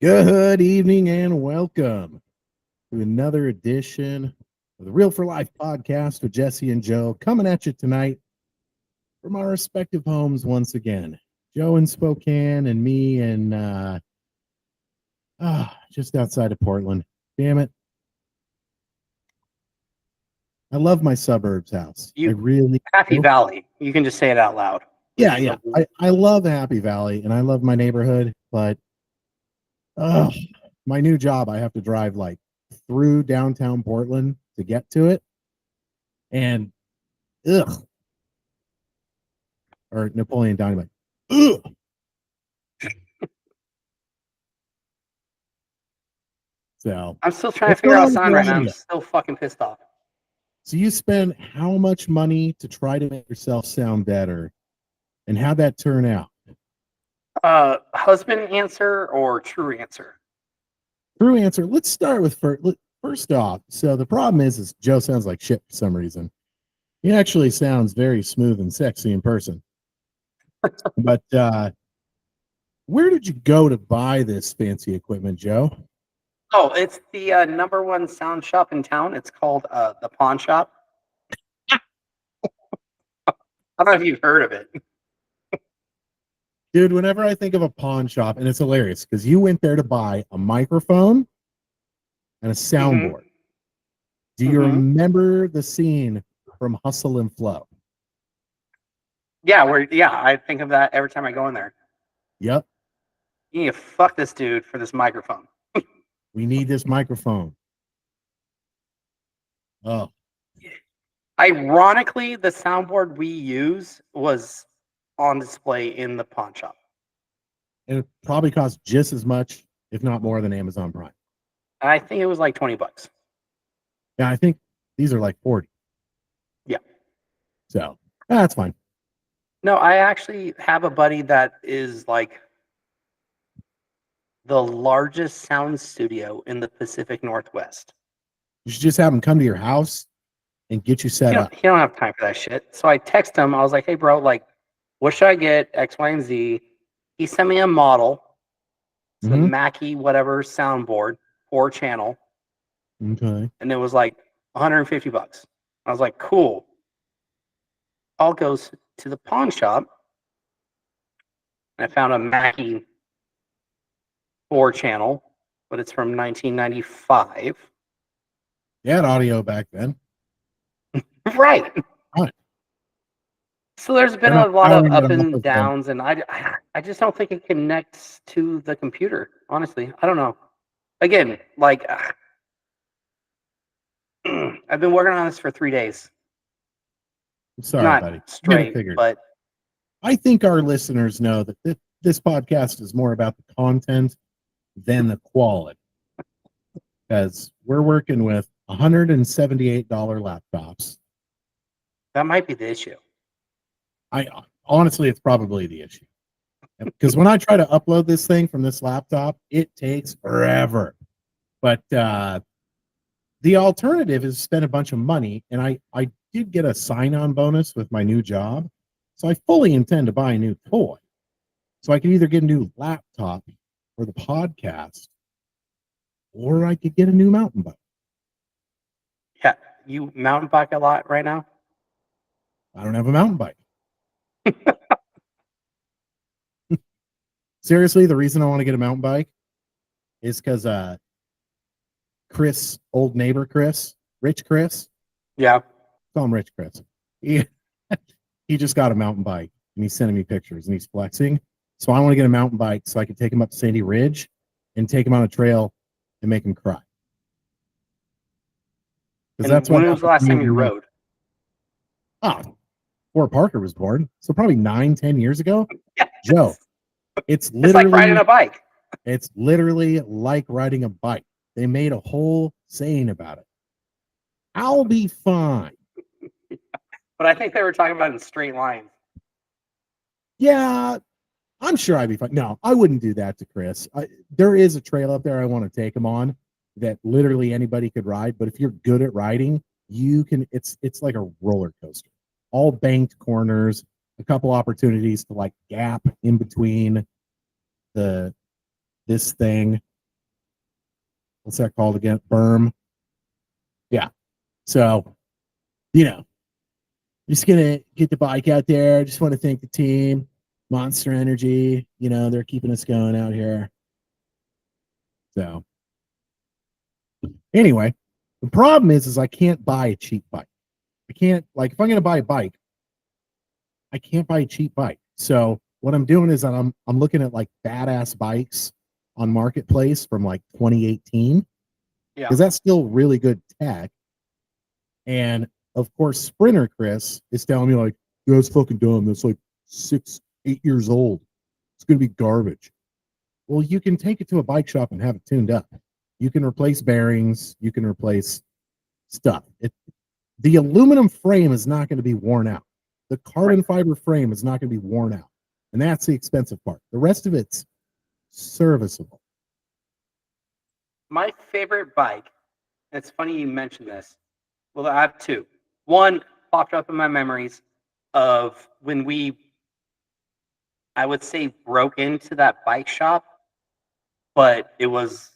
Good evening and welcome to another edition of the Real for Life podcast with Jesse and Joe, coming at you tonight from our respective homes once again. Joe in Spokane and me in just outside of Portland. Damn it. I love my suburbs house. I really Happy do. Valley. You can just say it out loud. Yeah. I love Happy Valley and I love my neighborhood, but my new job, I have to drive like through downtown Portland to get to it. And ugh, or Napoleon Dynamite. Ugh. So I'm still trying to what's figure going out on sound right now. around I'm you? still fucking pissed off. So you spend how much money to try to make yourself sound better, and how'd that turn out? Husband answer or true answer? True answer. Let's start with first off. So the problem is Joe sounds like shit for some reason. He actually sounds very smooth and sexy in person. But where did you go to buy this fancy equipment, Joe? Oh, it's the number one sound shop in town. It's called the Pawn Shop. I don't know if you've heard of it. Dude, whenever I think of a pawn shop, and it's hilarious because you went there to buy a microphone and a soundboard. Do you remember the scene from Hustle and Flow? Yeah, I think of that every time I go in there. Yep. You need to fuck this dude for this microphone. We need this microphone. Oh. Ironically, the soundboard we use was on display in the pawn shop. And it probably costs just as much, if not more, than Amazon Prime. I think it was like $20. Yeah, I think these are like 40. Yeah. So that's fine. No, I actually have a buddy that is like the largest sound studio in the Pacific Northwest. You should just have them come to your house and get you set up. He don't have time for that shit. So I text him. I was like, hey, bro, like, what should I get? X, Y, and Z. He sent me a model. It's the Mackie whatever soundboard, 4-channel. Okay. And it was like $150. I was like, cool. I'll go to the pawn shop. I found a Mackie 4-channel, but it's from 1995. You had audio back then. Right. Right. So there's been a lot of up and downs, and I just don't think it connects to the computer. Honestly, I don't know. Again, like I've been working on this for 3 days. I'm sorry, Not buddy. straight, but I think our listeners know that this podcast is more about the content than the quality, because we're working with $178 laptops. that might be the issue. Honestly, it's probably the issue, because when I try to upload this thing from this laptop, it takes forever. But the alternative is spend a bunch of money, and I did get a sign-on bonus with my new job, so I fully intend to buy a new toy, so I could either get a new laptop for the podcast, or I could get a new mountain bike. Yeah, you mountain bike a lot right now? I don't have a mountain bike. Seriously, the reason I want to get a mountain bike is because Chris, old neighbor Chris, Rich Chris. Yeah. Call him Rich Chris. He just got a mountain bike and he's sending me pictures and he's flexing. So I want to get a mountain bike so I can take him up Sandy Ridge and take him on a trail and make him cry. Because that's when was the last time you rode? Before Parker was born. So probably 9-10 years ago. Yes. Joe, it's literally like riding a bike. It's literally like riding a bike. They made a whole saying about it. I'll be fine. But I think they were talking about in straight lines. Yeah, I'm sure I'd be fine. No, I wouldn't do that to Chris. There is a trail up there I want to take him on that literally anybody could ride. But if you're good at riding, you can. It's like a roller coaster. All banked corners, a couple opportunities to like gap in between this thing. what's that called again? Berm. Yeah. So, you know, just gonna get the bike out there. Just want to thank the team, Monster Energy. You know, they're keeping us going out here. So anyway, the problem is I can't buy a cheap bike. I can't, like, if I'm gonna buy a bike, I can't buy a cheap bike. So what I'm doing is that I'm looking at like badass bikes on Marketplace from like 2018 Yeah. because that's still really good tech. And of course, Sprinter Chris is telling me like, "Yeah, it's fucking dumb. That's like 6, 8 years old. It's gonna be garbage." Well, you can take it to a bike shop and have it tuned up. You can replace bearings. You can replace stuff. The aluminum frame is not going to be worn out. The carbon fiber frame is not going to be worn out. And that's the expensive part. The rest of it's serviceable. My favorite bike, and it's funny you mentioned this. Well, I have two. One popped up in my memories of when I would say, broke into that bike shop, but it was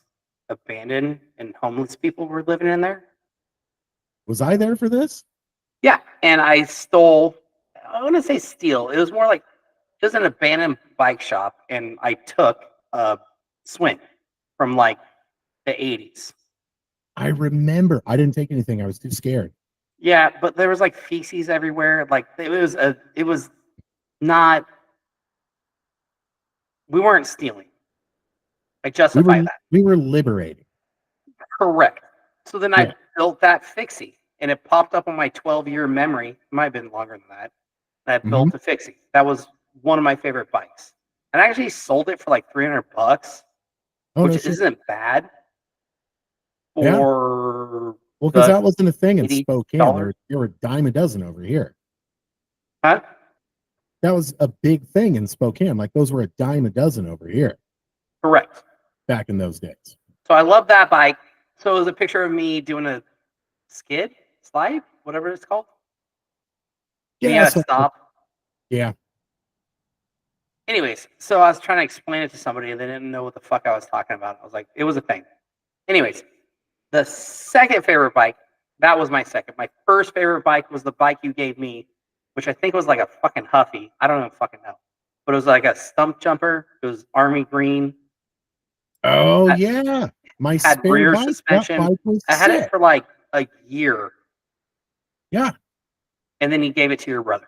abandoned and homeless people were living in there. Was I there for this? Yeah, and I stole. I want to say steal. It was more like it was an abandoned bike shop, and I took a swing from like the 80s. I remember. I didn't take anything. I was too scared. Yeah, but there was like feces everywhere. Like it was not. We weren't stealing. I justify that. We were liberating. Correct. So then Yeah. I built that fixie, and it popped up on my 12-year memory. It might have been longer than that. And I built the fixie. That was one of my favorite bikes. And I actually sold it for like $300, which isn't bad for well, because that wasn't a thing in $80. Spokane. There were a dime a dozen over here. Huh? That was a big thing in Spokane. Like those were a dime a dozen over here. Correct. Back in those days. So I love that bike. So it was a picture of me doing a slide, whatever it's called. Yeah. You gotta stop. Yeah. Anyways, so I was trying to explain it to somebody and they didn't know what the fuck I was talking about. I was like, it was a thing. Anyways, the second favorite bike, that was my second. My first favorite bike was the bike you gave me, which I think was like a fucking Huffy. I don't even fucking know. But it was like a stump jumper. It was army green. Oh, yeah. My Had spare rear bike, suspension. that bike was I had sick. it for like a year. Yeah. And then he gave it to your brother.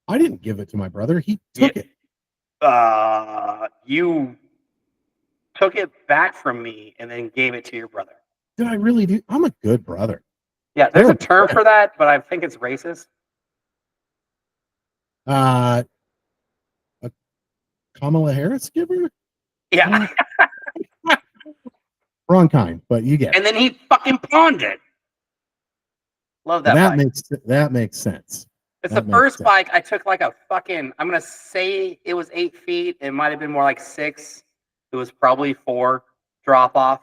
I didn't give it to my brother. He took it. You took it back from me and then gave it to your brother. Did I really do? I'm a good brother. Yeah, there's a term for that, but I think it's racist. A Kamala Harris giver? Yeah. Wrong kind, but you get it. And then he fucking pawned it. Love that bike. That makes sense. It's the first bike I took like a fucking, I'm going to say it was 8 feet. It might have been more like 6. It was probably 4 drop off.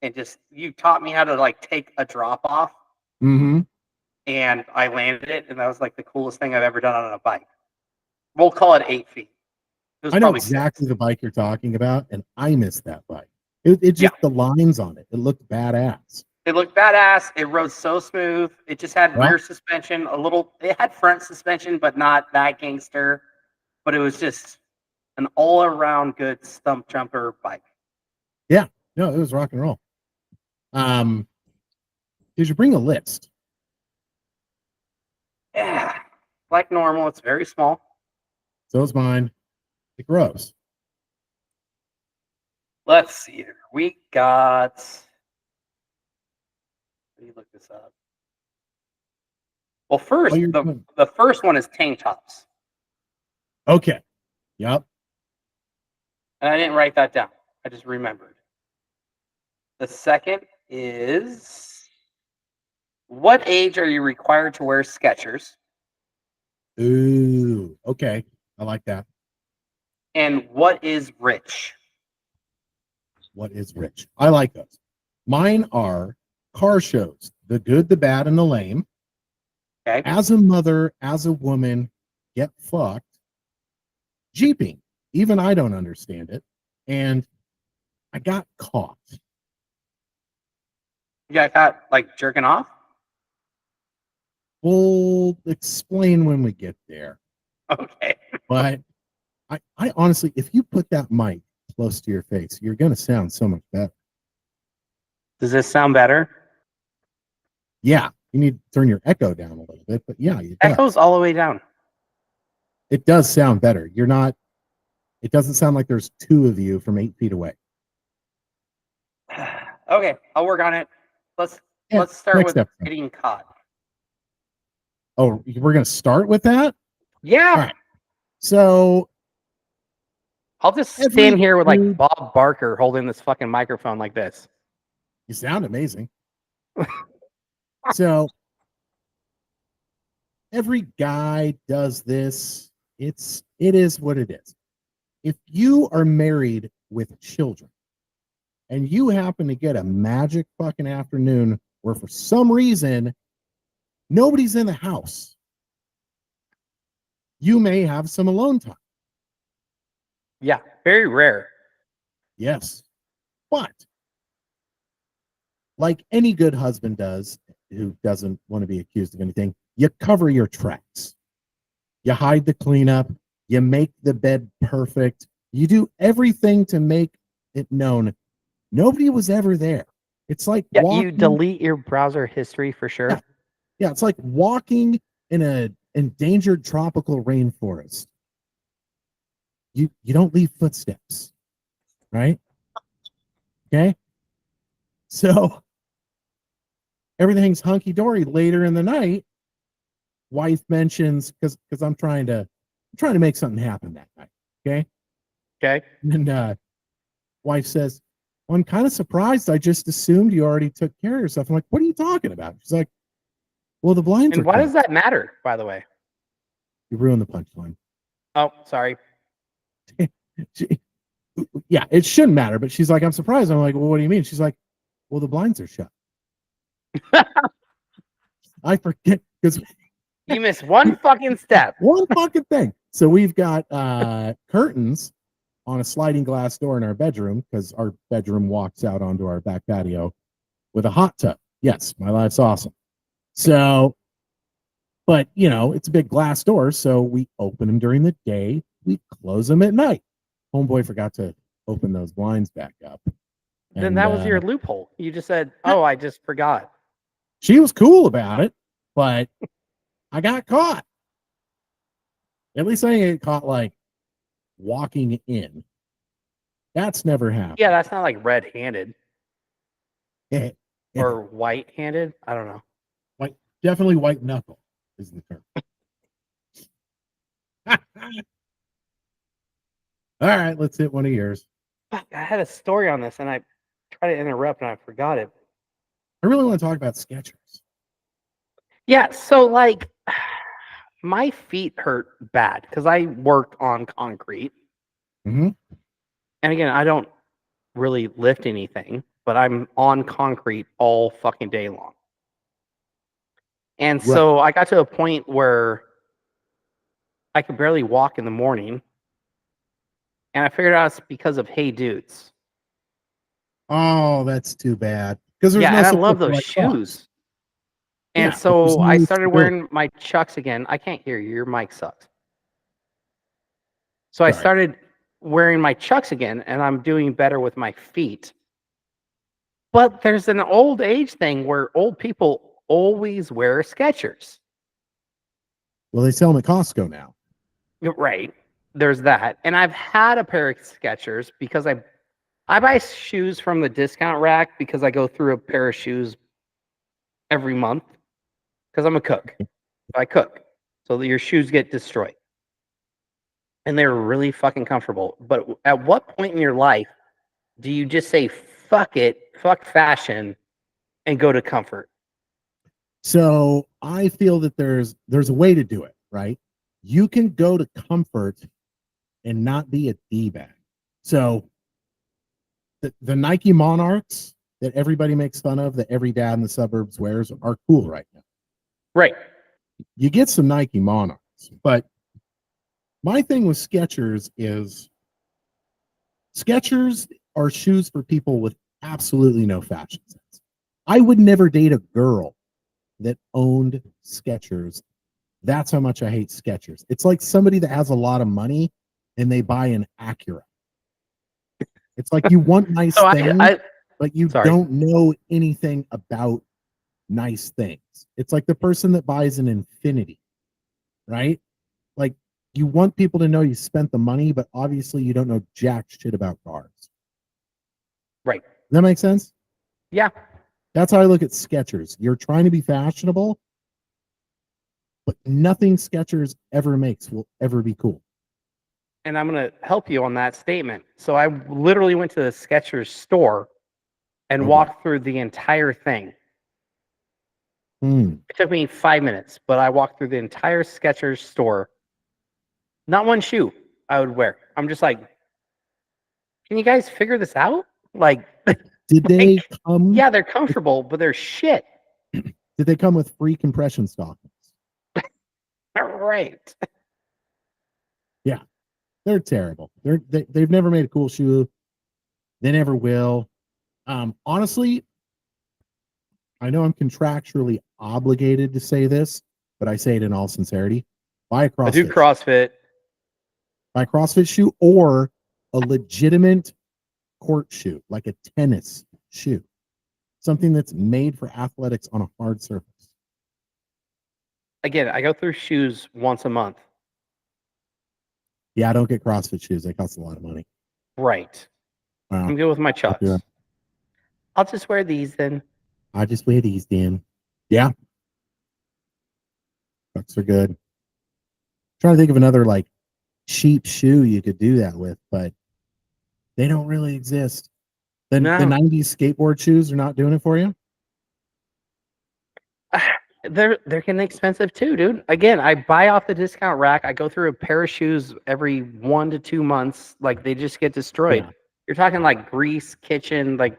And just, you taught me how to like take a drop off. Mm-hmm. And I landed it. And that was like the coolest thing I've ever done on a bike. We'll call it 8 feet. I know exactly 6. The bike you're talking about. And I missed that bike. It just, the lines on it. It looked badass. It looked badass. It rode so smooth. It just had rear suspension, it had front suspension, but not that gangster. But it was just an all-around good stump jumper bike. Yeah. No, it was rock and roll. Did you bring a list? Yeah. Like normal, it's very small. So is mine. It grows. Let's see here. We got... Let me look this up. Well, first, the first one is tank tops. Okay. Yep. And I didn't write that down. I just remembered. The second is, what age are you required to wear Skechers? Ooh, okay. I like that. And what is rich? What is rich? I like those. Mine are car shows, the good, the bad, and the lame. Okay. As a mother, as a woman, get fucked. Jeeping. Even I don't understand it. And I got caught. You got caught like jerking off? We'll explain when we get there. Okay. But I honestly, if you put that mic close to your face, you're going to sound so much better. Does this sound better? Yeah, you need to turn your echo down a little bit, but yeah, it does. Echoes all the way down. It does sound better. You're not, it doesn't sound like there's two of you from 8 feet away. Okay, I'll work on it. Let's start with step. getting caught. Oh, we're going to start with that? Yeah. All right. So I'll just stand here with like Bob Barker holding this fucking microphone like this. You sound amazing. So every guy does this. It is what it is. If you are married with children and you happen to get a magic fucking afternoon where for some reason nobody's in the house, you may have some alone time. Yeah, very rare. Yes. But like any good husband does, who doesn't want to be accused of anything, you cover your tracks. You hide the cleanup. You make the bed perfect. You do everything to make it known nobody was ever there. It's like you delete your browser history for sure. Yeah, it's like walking in an endangered tropical rainforest. You don't leave footsteps, right? Okay. So everything's hunky dory. Later in the night, wife mentions because I'm trying to make something happen that night. Okay. Okay. And wife says, well, I'm kind of surprised. I just assumed you already took care of yourself. I'm like, what are you talking about? She's like, well, the blinds and are why closed. does that matter, by the way? You ruined the punchline. Oh, sorry. Yeah, it shouldn't matter. But she's like, I'm surprised. I'm like, well, what do you mean? She's like, well, the blinds are shut. I forget because you missed one fucking step. One fucking thing. So we've got curtains on a sliding glass door in our bedroom because our bedroom walks out onto our back patio with a hot tub. Yes, my life's awesome. So, but it's a big glass door, so we open them during the day, we close them at night. Homeboy forgot to open those blinds back up. Then that was your loophole. You just said, oh, I just forgot. She was cool about it, but I got caught. At least I didn't get caught like walking in. That's never happened. Yeah, that's not like red-handed or white-handed. I don't know. Definitely white knuckle is the term. All right, let's hit one of yours. I had a story on this and I tried to interrupt and I forgot it. I really want to talk about Skechers. Yeah, so like my feet hurt bad because I worked on concrete. Mm-hmm. And again, I don't really lift anything, but I'm on concrete all fucking day long. And so I got to a point where I could barely walk in the morning. And I figured out it's because of Hey Dudes. Oh, that's too bad. Because and I love those shoes. And so I started wearing my Chucks again. I can't hear you. Your mic sucks. So I started wearing my Chucks again, and I'm doing better with my feet. But there's an old age thing where old people always wear Skechers. Well, they sell them at Costco now. Right. There's that. And I've had a pair of Skechers because I buy shoes from the discount rack because I go through a pair of shoes every month because I'm a cook. I cook. So your shoes get destroyed. And they're really fucking comfortable. But at what point in your life do you just say, fuck it, fuck fashion, and go to comfort? So I feel that there's a way to do it, right? You can go to comfort and not be a D-bag. So the Nike Monarchs that everybody makes fun of, that every dad in the suburbs wears, are cool right now. Right. You get some Nike Monarchs, but my thing with Skechers is Skechers are shoes for people with absolutely no fashion sense. I would never date a girl that owned Skechers. That's how much I hate Skechers. It's like somebody that has a lot of money and they buy an Acura. It's like you want nice So things, but you sorry. don't know anything about nice things. It's like the person that buys an Infinity, right? Like you want people to know you spent the money, but obviously you don't know jack shit about cars. Right. Does that make sense? Yeah. That's how I look at Skechers. You're trying to be fashionable, but nothing Skechers ever makes will ever be cool. And I'm going to help you on that statement. So I literally went to the Skechers store and walked through the entire thing. It took me 5 minutes, but I walked through the entire Skechers store. Not one shoe I would wear. I'm just like, can you guys figure this out? Like, Did they come? Yeah, they're comfortable, but they're shit. Did they come with free compression stockings? Right. Yeah, they're terrible. They've never made a cool shoe. They never will. Honestly, I know I'm contractually obligated to say this, but I say it in all sincerity. Buy a I do CrossFit. CrossFit. Buy a CrossFit shoe or a legitimate court shoe, like a tennis shoe. Something that's made for athletics on a hard surface. Again, I go through shoes once a month. Yeah, I don't get CrossFit shoes. They cost a lot of money. Right. Wow. I'm good with my I'll do Chucks. it. I'll just wear these then. I just wear these, Dan. Yeah. Chucks are good. Trying to think of another like cheap shoe you could do that with, but they don't really exist. The No. 90s skateboard shoes are not doing it for you? They're getting expensive too, dude. Again, I buy off the discount rack. I go through a pair of shoes every 1 to 2 months. Like they just get destroyed. Yeah. You're talking like Grease, Kitchen, like.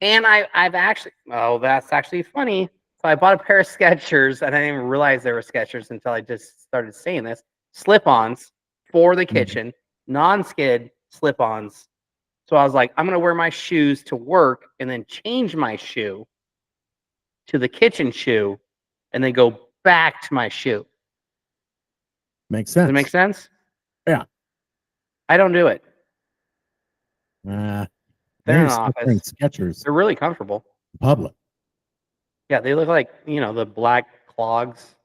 And I've actually. Oh, that's actually funny. So I bought a pair of Skechers, and I didn't even realize they were Skechers until I just started saying this. Slip-ons for the kitchen, non-skid slip-ons. So I was like, I'm gonna wear my shoes to work, and then change my shoe to the kitchen shoe, and then go back to my shoe. Makes Does sense. it make sense? Yeah. I don't do it. They're They're in the wearing office. Skechers They're really comfortable. in public. Yeah, they look like, the black clogs.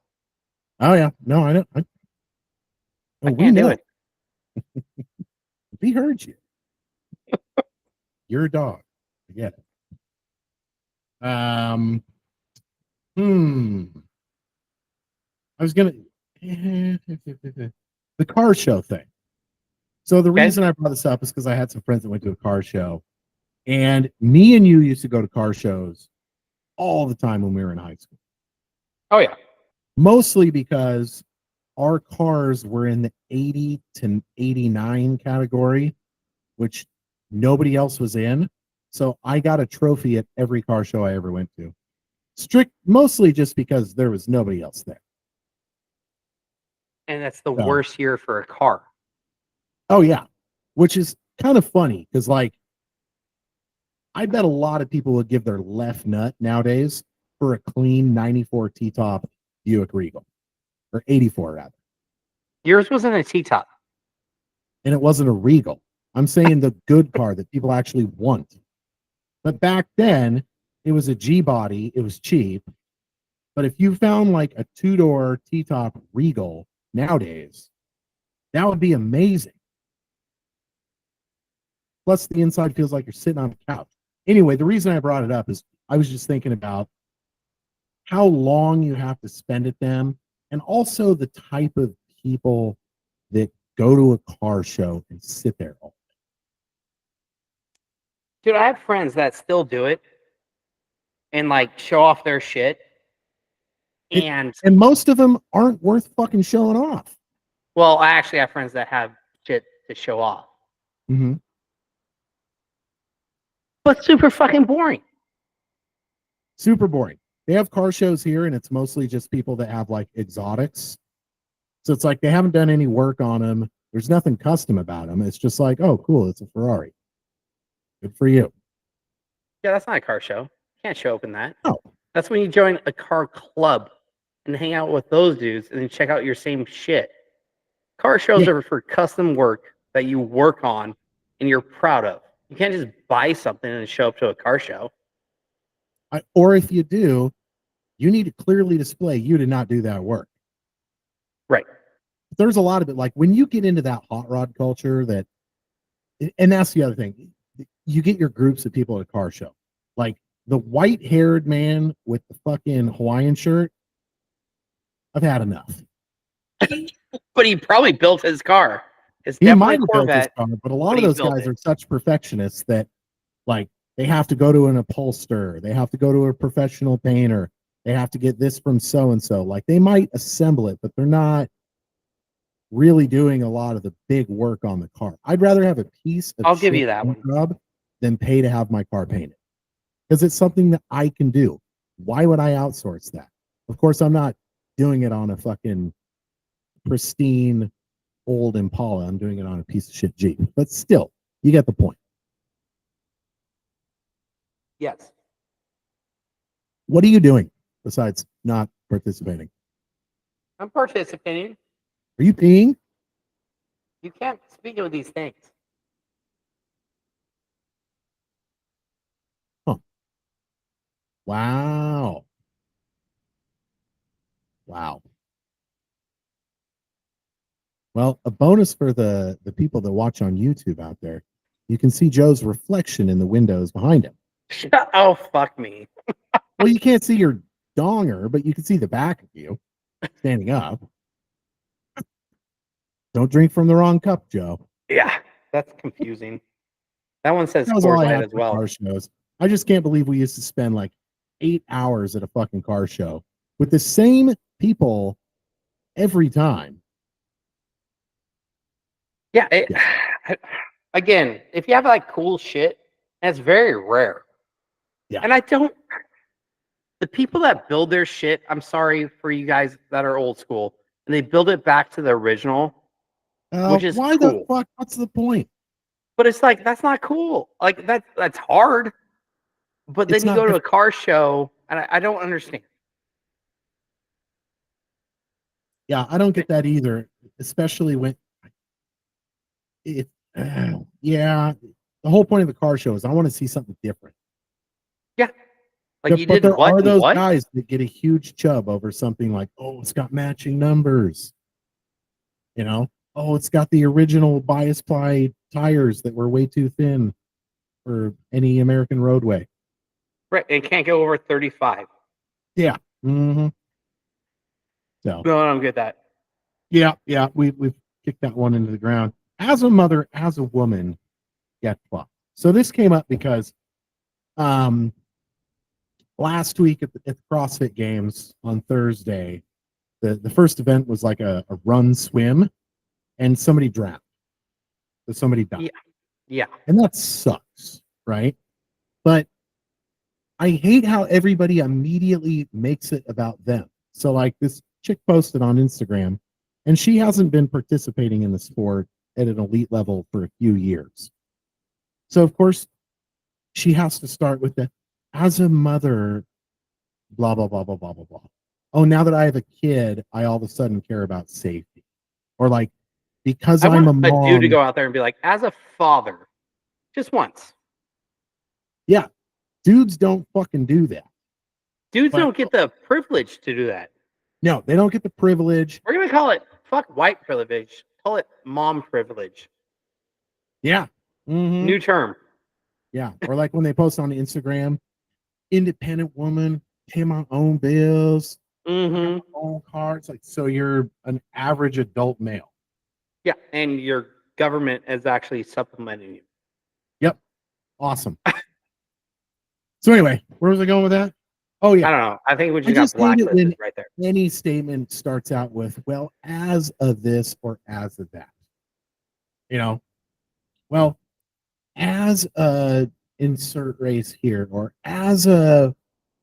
Oh yeah. No, I don't. I can't do it. We heard you. You're a dog. I get it. I was gonna the car show thing. So the reason I brought this up is because I had some friends that went to a car show, and me and you used to go to car shows all the time when we were in high school. Oh yeah. Mostly because our cars were in the 80 to 89 category, which nobody else was in. So I got a trophy at every car show I ever went to. Mostly just because there was nobody else there. And that's the worst year for a car. Oh yeah. Which is kind of funny because like I bet a lot of people would give their left nut nowadays for a clean 94 T-top Buick Regal. Or 84 rather. Yours wasn't a T-top. And it wasn't a Regal. I'm saying the good car that people actually want. But back then, it was a G-body. It was cheap. But if you found like a two-door T-top Regal nowadays, that would be amazing. Plus, the inside feels like you're sitting on a couch. Anyway, the reason I brought it up is I was just thinking about how long you have to spend at them, and also the type of people that go to a car show and sit there all day. Dude, I have friends that still do it and like show off their shit. And most of them aren't worth fucking showing off. Well, I actually have friends that have shit to show off. Mm-hmm. But super fucking boring. Super boring. They have car shows here, and it's mostly just people that have like exotics. So it's like they haven't done any work on them. There's nothing custom about them. It's just like, oh, cool, it's a Ferrari. Good for you. Yeah, that's not a car show. Can't show up in that. No. That's when you join a car club and hang out with those dudes and then check out your same shit. Car shows Yeah. are for custom work that you work on and you're proud of. You can't just buy something and show up to a car show. Or if you do, you need to clearly display you did not do that work. Right. There's a lot of it. Like when you get into that hot rod culture, and that's the other thing. You get your groups of people at a car show. Like the white-haired man with the fucking Hawaiian shirt. I've had enough. But he probably built his car. It's He definitely might a have built his Corvette. car, but a lot but of he those built guys it. are such perfectionists that like they have to go to an upholsterer, they have to go to a professional painter, they have to get this from so and so. Like they might assemble it, but they're not really doing a lot of the big work on the car. I'd rather have a piece of I'll give shit you that one. job than pay to have my car painted because it's something that I can do. Why would I outsource that? Of course, I'm not doing it on a fucking pristine old Impala. I'm doing it on a piece of shit Jeep, but still, you get the point. Yes. What are you doing besides not participating? I'm participating. Are you peeing? You can't speak of these things. Huh. Wow. Wow. Well, a bonus for the people that watch on YouTube out there, you can see Joe's reflection in the windows behind him. Oh, fuck me. Well, you can't see your donger, but you can see the back of you standing up. Don't drink from the wrong cup, Joe. Yeah, that's confusing. That one says That was all Coors I Light had as for well. car shows. I just can't believe we used to spend like 8 hours at a fucking car show with the same people every time. Yeah. Again, if you have like cool shit, that's very rare. Yeah. And I don't. The people that build their shit, I'm sorry for you guys that are old school, and they build it back to the original, which is Why the cool. fuck? What's the point? But it's like that's not cool. Like that's hard. But It's then you not go to a different. car show, and I don't understand. Yeah, I don't get that either, especially when it. Yeah, the whole point of the car show is I want to see something different. Yeah, like you But did there what are and those what? guys that get a huge chub over something like, oh, it's got matching numbers. You know, oh, it's got the original bias ply tires that were way too thin for any American roadway. Right, it can't go over 35. Yeah. Mm-hmm. So No, I don't get that. yeah, we've kicked that one into the ground. As a mother, as a woman, get fucked. So this came up because um last week at the CrossFit Games on Thursday, the first event was like a run swim, and somebody drowned. So somebody died. Yeah. And that sucks, right? But I hate how everybody immediately makes it about them. So like this chick posted on Instagram, and she hasn't been participating in the sport at an elite level for a few years. So of course she has to start with the as a mother, blah blah blah blah blah blah blah. Oh, now that I have a kid, I all of a sudden care about safety. Or like because I I'm a want a dude to mom. go out there and be like, as a father, just once. Yeah, dudes don't fucking do that. Dudes But- don't get the privilege to do that. No, they don't get the privilege. We're gonna call it fuck white privilege. Call it mom privilege. Yeah. Mhm. New term. Yeah. Or like when they post on Instagram, independent woman, pay my own bills, Mm-hmm. own cards. Like, so you're an average adult male. Yeah, and your government is actually supplementing you. Yep. Awesome. So anyway, where was I going with that? Oh I yeah. don't know. I think we I just just got hate it when blacklisted right there. any statement starts out with, well, as of this or as of that. You know, well, as a insert race here or as a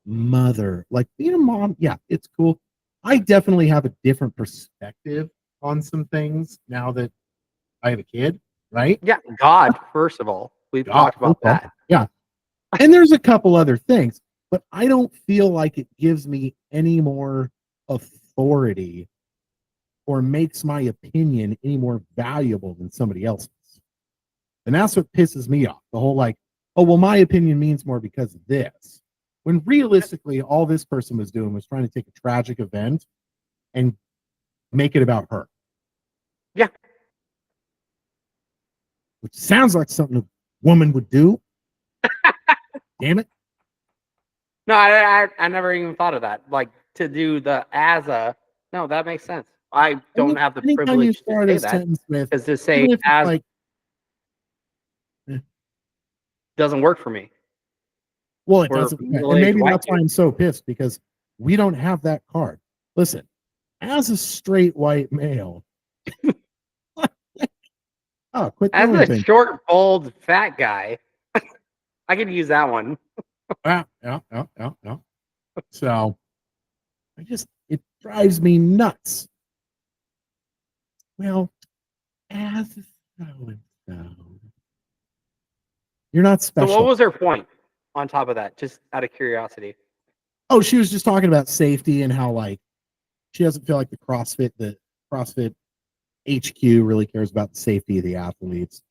mother, like being a mom, yeah, it's cool. I definitely have a different perspective on some things now that I have a kid, right? Yeah, God, first of all. We've Yeah, talked about okay. that. Yeah. And there's a couple other things, but I don't feel like it gives me any more authority or makes my opinion any more valuable than somebody else's. And that's what pisses me off. The whole like, oh, well, my opinion means more because of this. When realistically, all this person was doing was trying to take a tragic event and make it about her. Yeah. Which sounds like something a woman would do. Damn it. No, I never even thought of that. Like to do the as a. No, that makes sense. I don't have the Anytime you privilege to start say a that sentence with, because to say even if it's as like, doesn't work for me. well, it We're doesn't. And middle-aged maybe white that's why dudes. I'm so pissed because we don't have that card. Listen, as a straight white male, oh, quit As throwing a things. short, bald, fat guy, I could use that one. Yeah. So it drives me nuts. Well, as a so and so, you're not So, what special. was her point on top of that? Just out of curiosity. Oh, she was just talking about safety and how like she doesn't feel like the CrossFit HQ really cares about the safety of the athletes.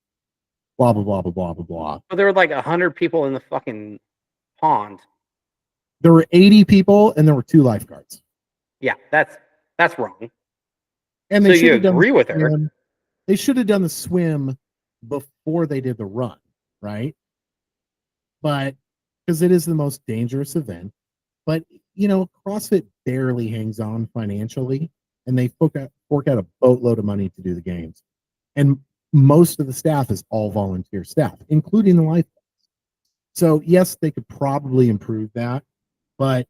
Blah blah blah blah blah blah blah. But there were like 100 people in the fucking pond. There were 80 people and there were 2 lifeguards. Yeah, that's wrong. And So they should you have done the agree with her? swim. They should have done the swim before they did the run, right? But because it is the most dangerous event. But you know, CrossFit barely hangs on financially, and they fork out a boatload of money to do the games. And most of the staff is all volunteer staff, including the lifeguards. So yes, they could probably improve that, but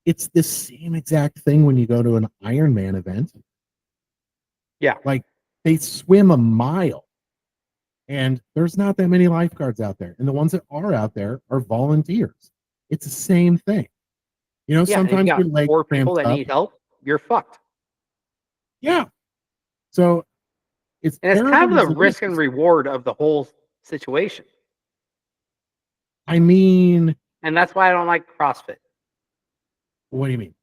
it's the same exact thing when you go to an Ironman event. Yeah. Like they swim a mile and there's not that many lifeguards out there. And the ones that are out there are volunteers. It's the same thing. You know, Yeah, and if you sometimes got your leg 4 people cramps that up. need help, you're fucked. Yeah. So it's And it's kind terrible of as the it risk and is. reward of the whole situation. I mean, And that's why I don't like CrossFit. what do you mean?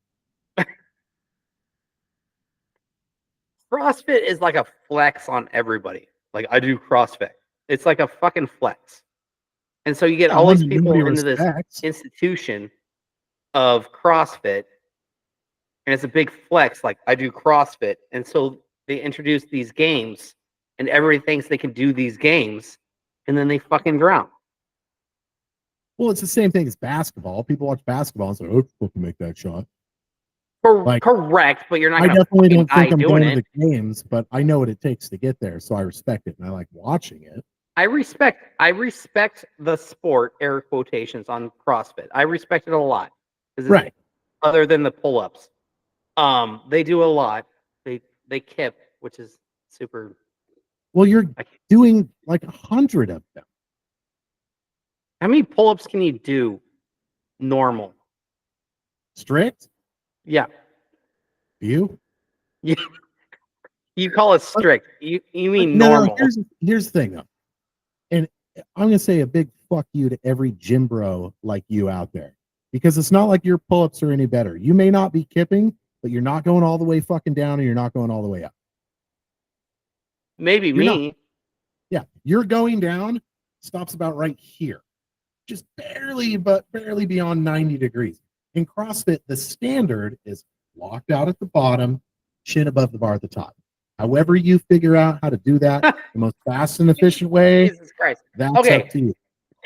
CrossFit is like a flex on everybody. Like I do CrossFit. It's like a fucking flex. And so you get Yeah, all one these that nobody people into this respects. institution of CrossFit, and it's a big flex. Like I do CrossFit, and so they introduce these games, and everybody thinks they can do these games, and then they fucking drown. Well, it's the same thing as basketball. People watch basketball and say, "Oh, people can make that shot." Like, Correct, but you're not I going to definitely fucking don't think die I'm doing going to it. the games, but I know what it takes to get there, so I respect it and I like watching it. I respect the sport, air quotations, on CrossFit. I respect it a lot. Right. Other than the pull-ups. They do a lot. They kip, which is super. Well, you're doing like 100 of them. How many pull-ups can you do normal? Strict? Yeah. You? You call it strict. You mean No, normal. here's the thing though. And I'm gonna say a big fuck you to every gym bro like you out there. Because it's not like your pull-ups are any better. You may not be kipping, but you're not going all the way fucking down and you're not going all the way up. Maybe You're not. me. Yeah, you're going down, stops about right here. Just barely beyond 90 degrees. In CrossFit, the standard is locked out at the bottom, chin above the bar at the top. However you figure out how to do that the most fast and efficient way, Jesus Christ. that's Okay. up to you.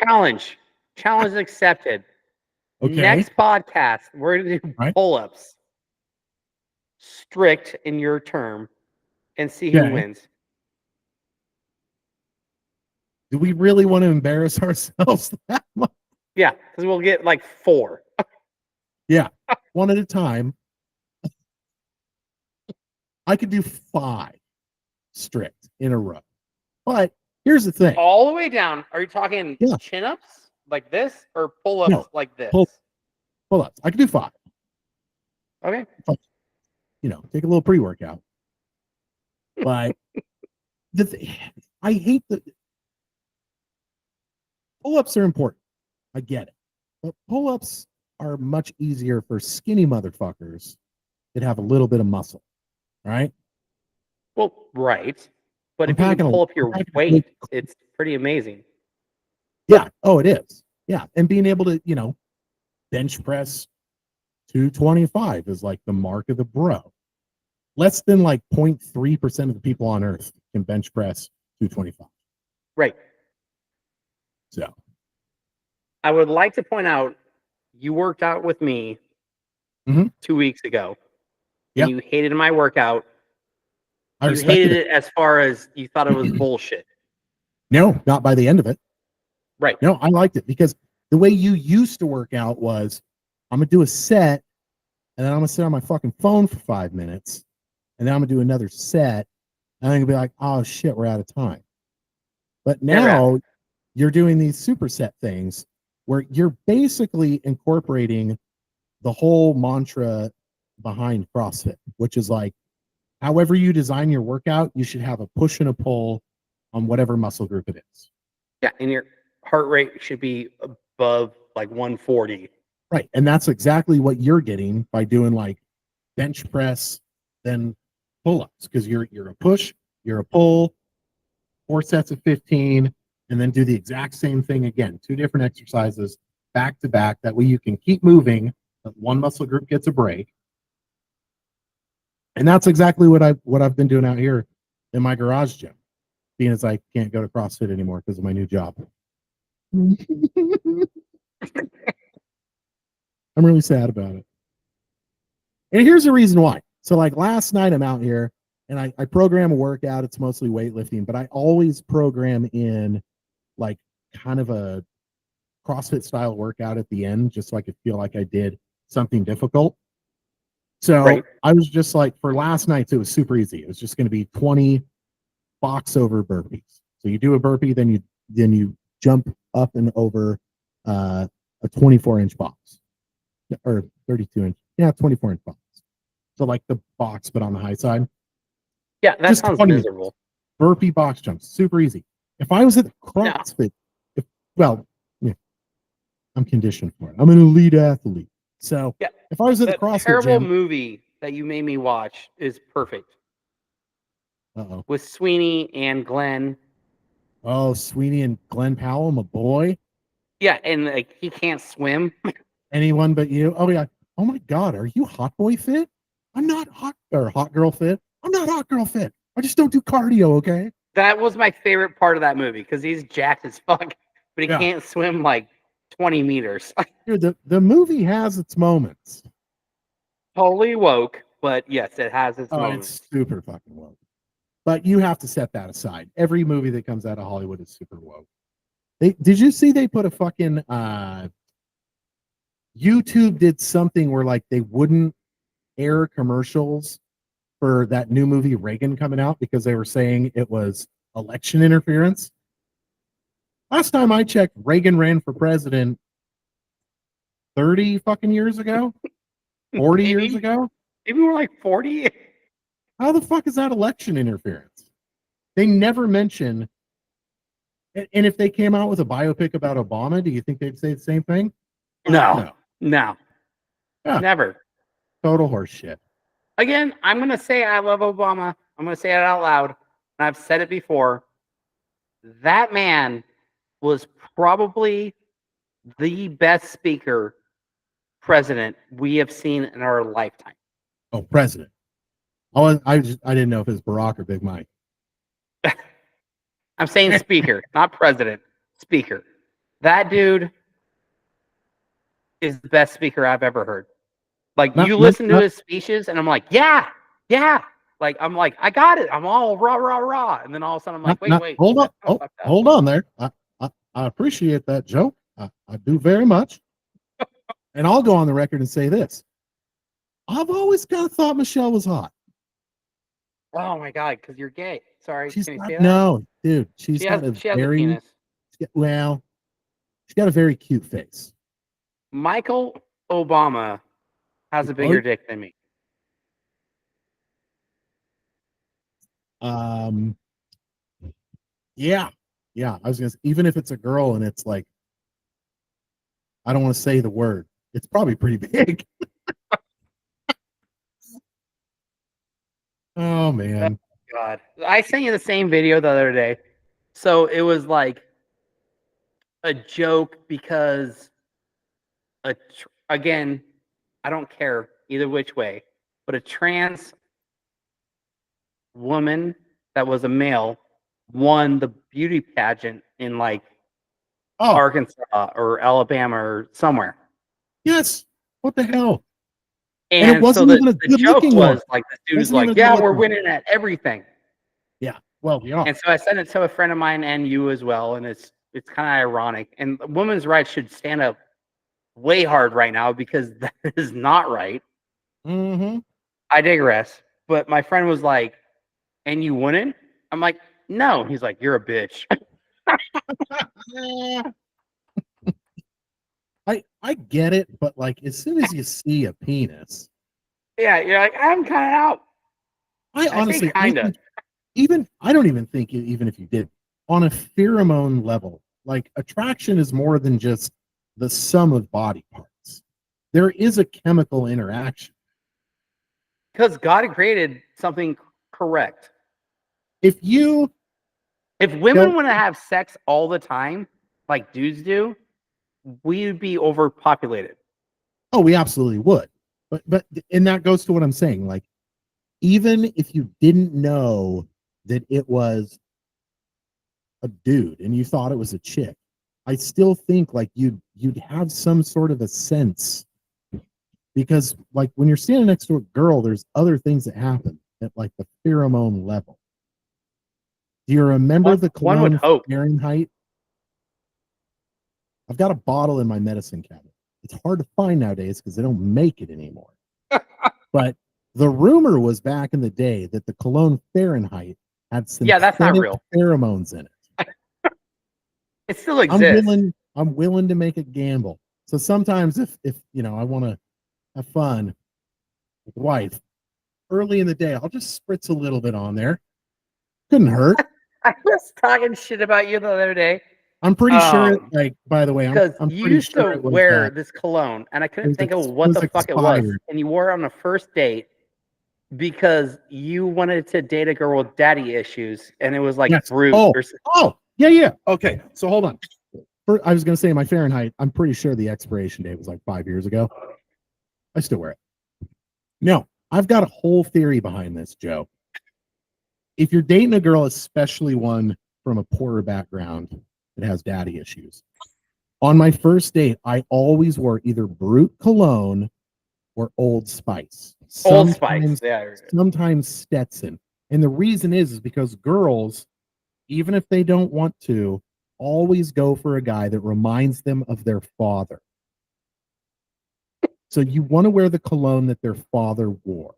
Challenge accepted. Okay. Next podcast, we're going to do Right. pull-ups. Strict in your term, and see who wins. Do we really want to embarrass ourselves that much? Yeah, because we'll get like 4. Yeah, one at a time. I could do 5 strict in a row. But here's the thing. All the way down. Are you talking chin-ups like this or pull-ups like this? Pull-ups. I could do 5. Okay. You know, take a little pre-workout. But I hate pull-ups are important. I get it. But pull-ups are much easier for skinny motherfuckers that have a little bit of muscle, right? Well, right. But I'm if you can packing a, pull up I'm your packing a weight, weight. it's pretty amazing. Yeah. Oh, it is. Yeah. And being able to, bench press 225 is like the mark of the bro. Less than like 0.3% of the people on earth can bench press 225. Right. So, I would like to point out you worked out with me Mhm. 2 weeks ago, Yeah. and you hated my workout. I You hated respected it. it as far as you thought it was bullshit. No, not by the end of it. Right. No, I liked it because the way you used to work out was I'm going to do a set and then I'm going to sit on my fucking phone for 5 minutes and then I'm going to do another set and I'm going to be like, oh shit, we're out of time. But Never now happened. you're doing these superset things where you're basically incorporating the whole mantra behind CrossFit, which is like, however you design your workout, you should have a push and a pull on whatever muscle group it is. Yeah, and your heart rate should be above like 140. Right. And that's exactly what you're getting by doing like bench press, then pull-ups, because you're a push, you're a pull, 4 sets of 15, and then do the exact same thing again. 2 different exercises back to back. That way you can keep moving, but one muscle group gets a break. And that's exactly what I've been doing out here in my garage gym, being as I can't go to CrossFit anymore because of my new job. I'm really sad about it. And here's the reason why. So, like last night, I'm out here and I program a workout. It's mostly weightlifting, but I always program in like kind of a CrossFit style workout at the end, just so I could feel like I did something difficult. So Right. I was just like, for last night, it was super easy. It was just going to be 20 box over burpees. So you do a burpee, then you jump up and over a 24-inch box or 32-inch, 24-inch box. So like the box, but on the high side. Yeah, that Just sounds 20 of those. miserable. Burpee box jumps, super easy. If I was at No. CrossFit, well, yeah, I'm conditioned for it. I'm an elite athlete. So Yeah. if I was at the That CrossFit terrible gym, movie that you made me watch is perfect uh-oh. with Sweeney and Glenn. Oh, Sweeney and Glenn Powell, my boy. Yeah, and like he can't swim. Anyone but you. Oh yeah. Oh my God, are you hot boy fit? I'm not hot girl fit. I'm not hot girl fit. I just don't do cardio, okay? That was my favorite part of that movie because he's jacked as fuck, but he Yeah. can't swim like 20 meters. Dude, the movie has its moments. Totally woke, but yes, it has its Oh, moments. it's super fucking woke. But you have to set that aside. Every movie that comes out of Hollywood is super woke. Did you see they put a fucking YouTube did something where like they wouldn't air commercials for that new movie Reagan coming out because they were saying it was election interference. Last time I checked, Reagan ran for president 30 fucking years ago, 40 years ago. Maybe we're like 40. How the fuck is that election interference? They never mention. And if they came out with a biopic about Obama, do you think they'd say the same thing? No. Yeah, never. Total horse shit. Again, I'm going to say I love Obama. I'm going to say it out loud. And I've said it before. That man was probably the best president we have seen in our lifetime. Oh, president. I didn't know if it was Barack or Big Mike. I'm saying speaker, not president. Speaker. That dude is the best speaker I've ever heard. Like you listen to his speeches, and I'm like, yeah. Like I'm like, I got it. I'm all rah rah rah, and then all of a sudden I'm like, wait. Hold on. Hold on there. I appreciate that joke. I do very much. And I'll go on the record and say this. I've always kind of thought Michelle was hot. Oh my god, because you're gay. Sorry, She's can you got, say that? no, dude. She's She has a penis. Well, she's got a very cute face. Michael Obama has a bigger dick than me. Yeah. Yeah, I was gonna say, even if it's a girl and it's like, I don't want to say the word, it's probably pretty big. Oh Oh, man. God, I sent you the same video the other day. So it was like a joke because again, I don't care either which way, but a trans woman that was a male won the beauty pageant in like Oh, Arkansas or Alabama or somewhere. yes. What the hell? And it And so wasn't even a the good joke looking one. was like this It dude is wasn't even like, a good yeah, we're looking one. winning at everything. Yeah. Well, we are. And so I sent it to a friend of mine and you as well, and it's kind of ironic. And women's rights should stand up way hard right now because that is not right. Mm-hmm. I digress. But my friend was like, and you wouldn't? I'm like, no. He's like, you're a bitch. I get it, but like as soon as you see a penis, Yeah, you're like, I'm kind of out. I I say honestly, I kind of. think even I don't even think even if you did on a pheromone level, like attraction is more than just the sum of body parts. There is a chemical interaction. Because God created something correct. If you If women don't, want to have sex all the time, like dudes do, we'd be overpopulated. oh, we absolutely would. But and that goes to what I'm saying. Like even if you didn't know that it was a dude and you thought it was a chick, I still think like you'd have some sort of a sense because like when you're standing next to a girl, there's other things that happen at like the pheromone level. Do you remember the One would cologne hope. Fahrenheit? I've got a bottle in my medicine cabinet. It's hard to find nowadays because they don't make it anymore. But the rumor was back in the day that the cologne Fahrenheit had Yeah, that's not synthetic real. pheromones in it. It still exists. I'm willing to make a gamble. So sometimes if you know I want to have fun with wife early in the day, I'll just spritz a little bit on there. Couldn't hurt. I was talking shit about you the other day. I'm pretty sure like by the way, Because I'm you pretty used sure to wear this cologne, and I couldn't think of it what was the fuck it was. expired. And you wore it on the first date because you wanted to date a girl with daddy issues, and it was like Yes. brute Oh, or yeah, yeah. Okay. So hold on. I was gonna say my Fahrenheit, I'm pretty sure the expiration date was like 5 years ago. I still wear it. No, I've got a whole theory behind this, Joe. If you're dating a girl, especially one from a poorer background that has daddy issues, on my first date, I always wore either Brute cologne or Old Spice. Old Spice. Yeah. Sometimes Stetson. And the reason is because girls, even if they don't want to, always go for a guy that reminds them of their father. So you want to wear the cologne that their father wore.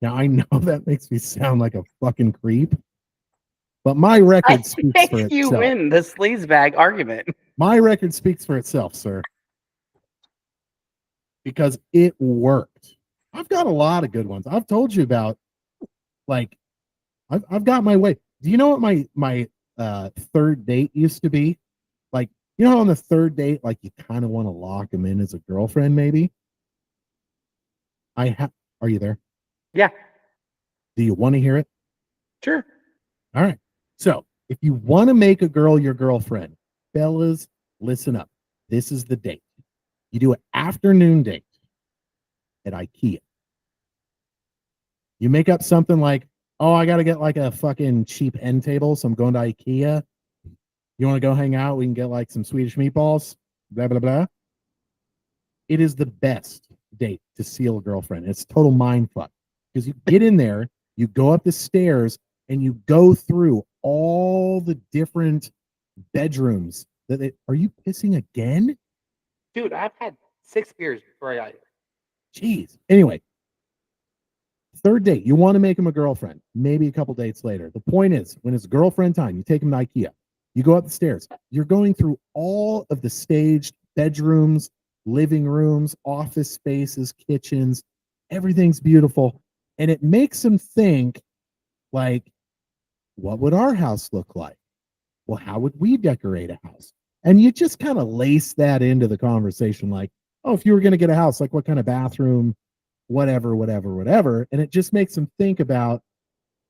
Now I know that makes me sound like a fucking creep, but my record I speaks for think you itself. win the sleazebag argument. My record speaks for itself, sir. Because it worked. I've got a lot of good ones. I've told you about like I've got my way. Do you know what my third date used to be? Like, you know, on the third date, like you kind of want to lock him in as a girlfriend, maybe. I have. Are you there? Yeah, Do you want to hear it? sure. All right. So, if you want to make a girl your girlfriend, fellas, listen up. This is the date. You do an afternoon date at IKEA. You make up something like, "Oh, I got to get like a fucking cheap end table, so I'm going to IKEA. You want to go hang out? We can get like some Swedish meatballs." Blah blah blah. It is the best date to seal a girlfriend. It's total mind fuck because you get in there, you go up the stairs, and you go through all the different bedrooms. Are you pissing again? Dude, I've had 6 beers before I got here. Jeez. Anyway, third date, you want to make him a girlfriend. Maybe a couple dates later. The point is, when it's girlfriend time, you take him to IKEA. You go up the stairs. You're going through all of the staged bedrooms, living rooms, office spaces, kitchens. Everything's beautiful. And it makes him think, like, what would our house look like? well, how would we decorate a house? And you just kind of lace that into the conversation, like, oh, if you were going to get a house, like what kind of bathroom, whatever, whatever, whatever. And it just makes them think about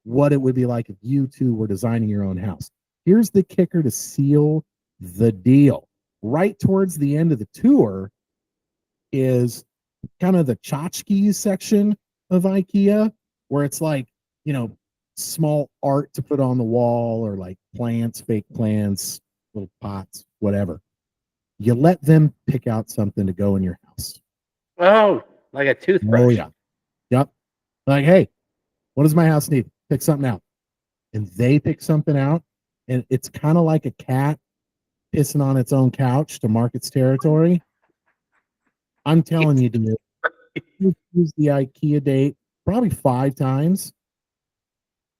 what it would be like if you two were designing your own house. Here's the kicker to seal the deal. Right towards the end of the tour is kind of the tchotchkes section of IKEA, where it's like, you know, small art to put on the wall or like plants, fake plants, little pots, whatever. You let them pick out something to go in your house. Oh, like a toothbrush. Oh, yeah. Yep. Like, hey, what does my house need? Pick something out. And they pick something out. And it's kind of like a cat pissing on its own couch to mark its territory. I'm telling you, dude, use the IKEA date probably 5 times,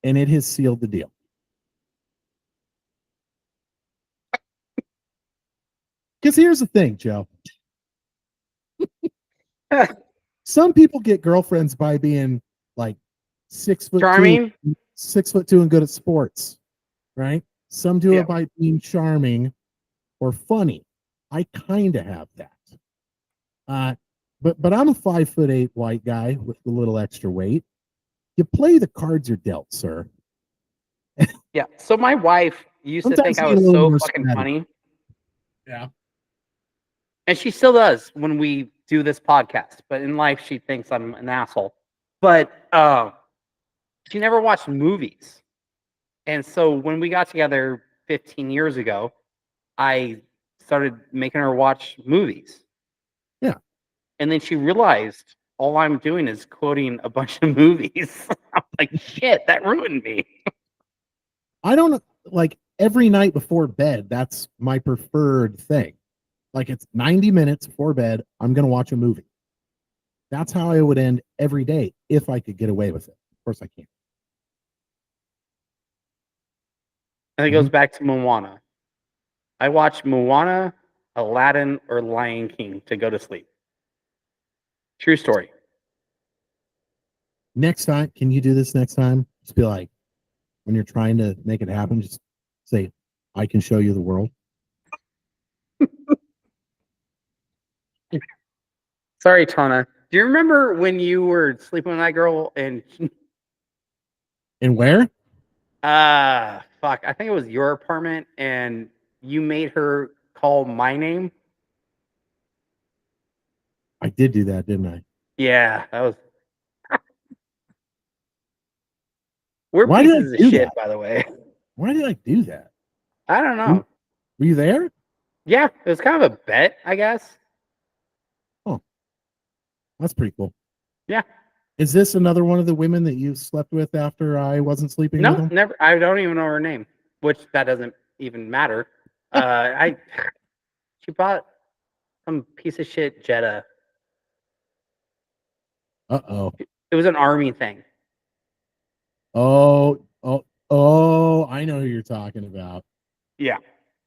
and it has sealed the deal. Because here's the thing, Joe. Some people get girlfriends by being like 6'2", Charming. 6'2", and good at sports, right? Some do Yeah. it by being charming or funny. I kind of have that. But I'm a 5'8" white guy with a little extra weight. You play the cards you're dealt, sir. Yeah. So my wife used to Sometimes think I you get a was little so more fucking scatty. funny. Yeah. And she still does when we do this podcast. But in life, she thinks I'm an asshole. But she never watched movies. And so when we got together 15 years ago, I started making her watch movies. Yeah. And then she realized all I'm doing is quoting a bunch of movies. I'm like, shit, that ruined me. I don't like every night before bed. That's my preferred thing. Like it's 90 minutes before bed. I'm going to watch a movie. That's how I would end every day if I could get away with it. Of course I can't. And it goes back to Moana. I watch Moana, Aladdin, or Lion King to go to sleep. True story. Next time, can you do this next time? Just be like, when you're trying to make it happen, just say, I can show you the world. Sorry, Tana. Do you remember when you were sleeping with that girl and And where? fuck, I think it was your apartment and you made her call my name? I did do that, didn't I? Yeah, that was we're Why did I pieces of do shit, that? by the way. Why did I do that? I don't know. Were you there? Yeah, it was kind of a bet, I guess. That's pretty cool. Yeah. Is this another one of the women that you slept with after I wasn't sleeping with No, them? never. I don't even know her name, which that doesn't even matter. She bought some piece of shit Jetta. Uh-oh. It was an army thing. Oh, I know who you're talking about. Yeah.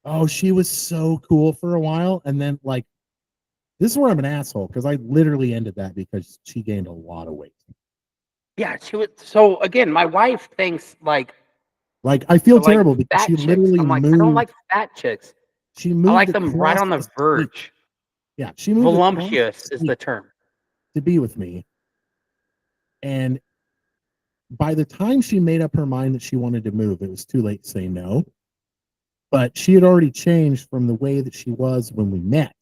Oh, she was so cool for a while. And then, like, this is where I'm an asshole because I literally ended that because she gained a lot of weight. Yeah, she was. So again, my wife thinks like I feel like terrible because fat she chicks. literally I'm like, I don't like fat chicks. She I moved like them right across on the state. verge. Yeah, she moved across Voluptuous the is the state term. to be with me. And by the time she made up her mind that she wanted to move, it was too late to say no. But she had already changed from the way that she was when we met,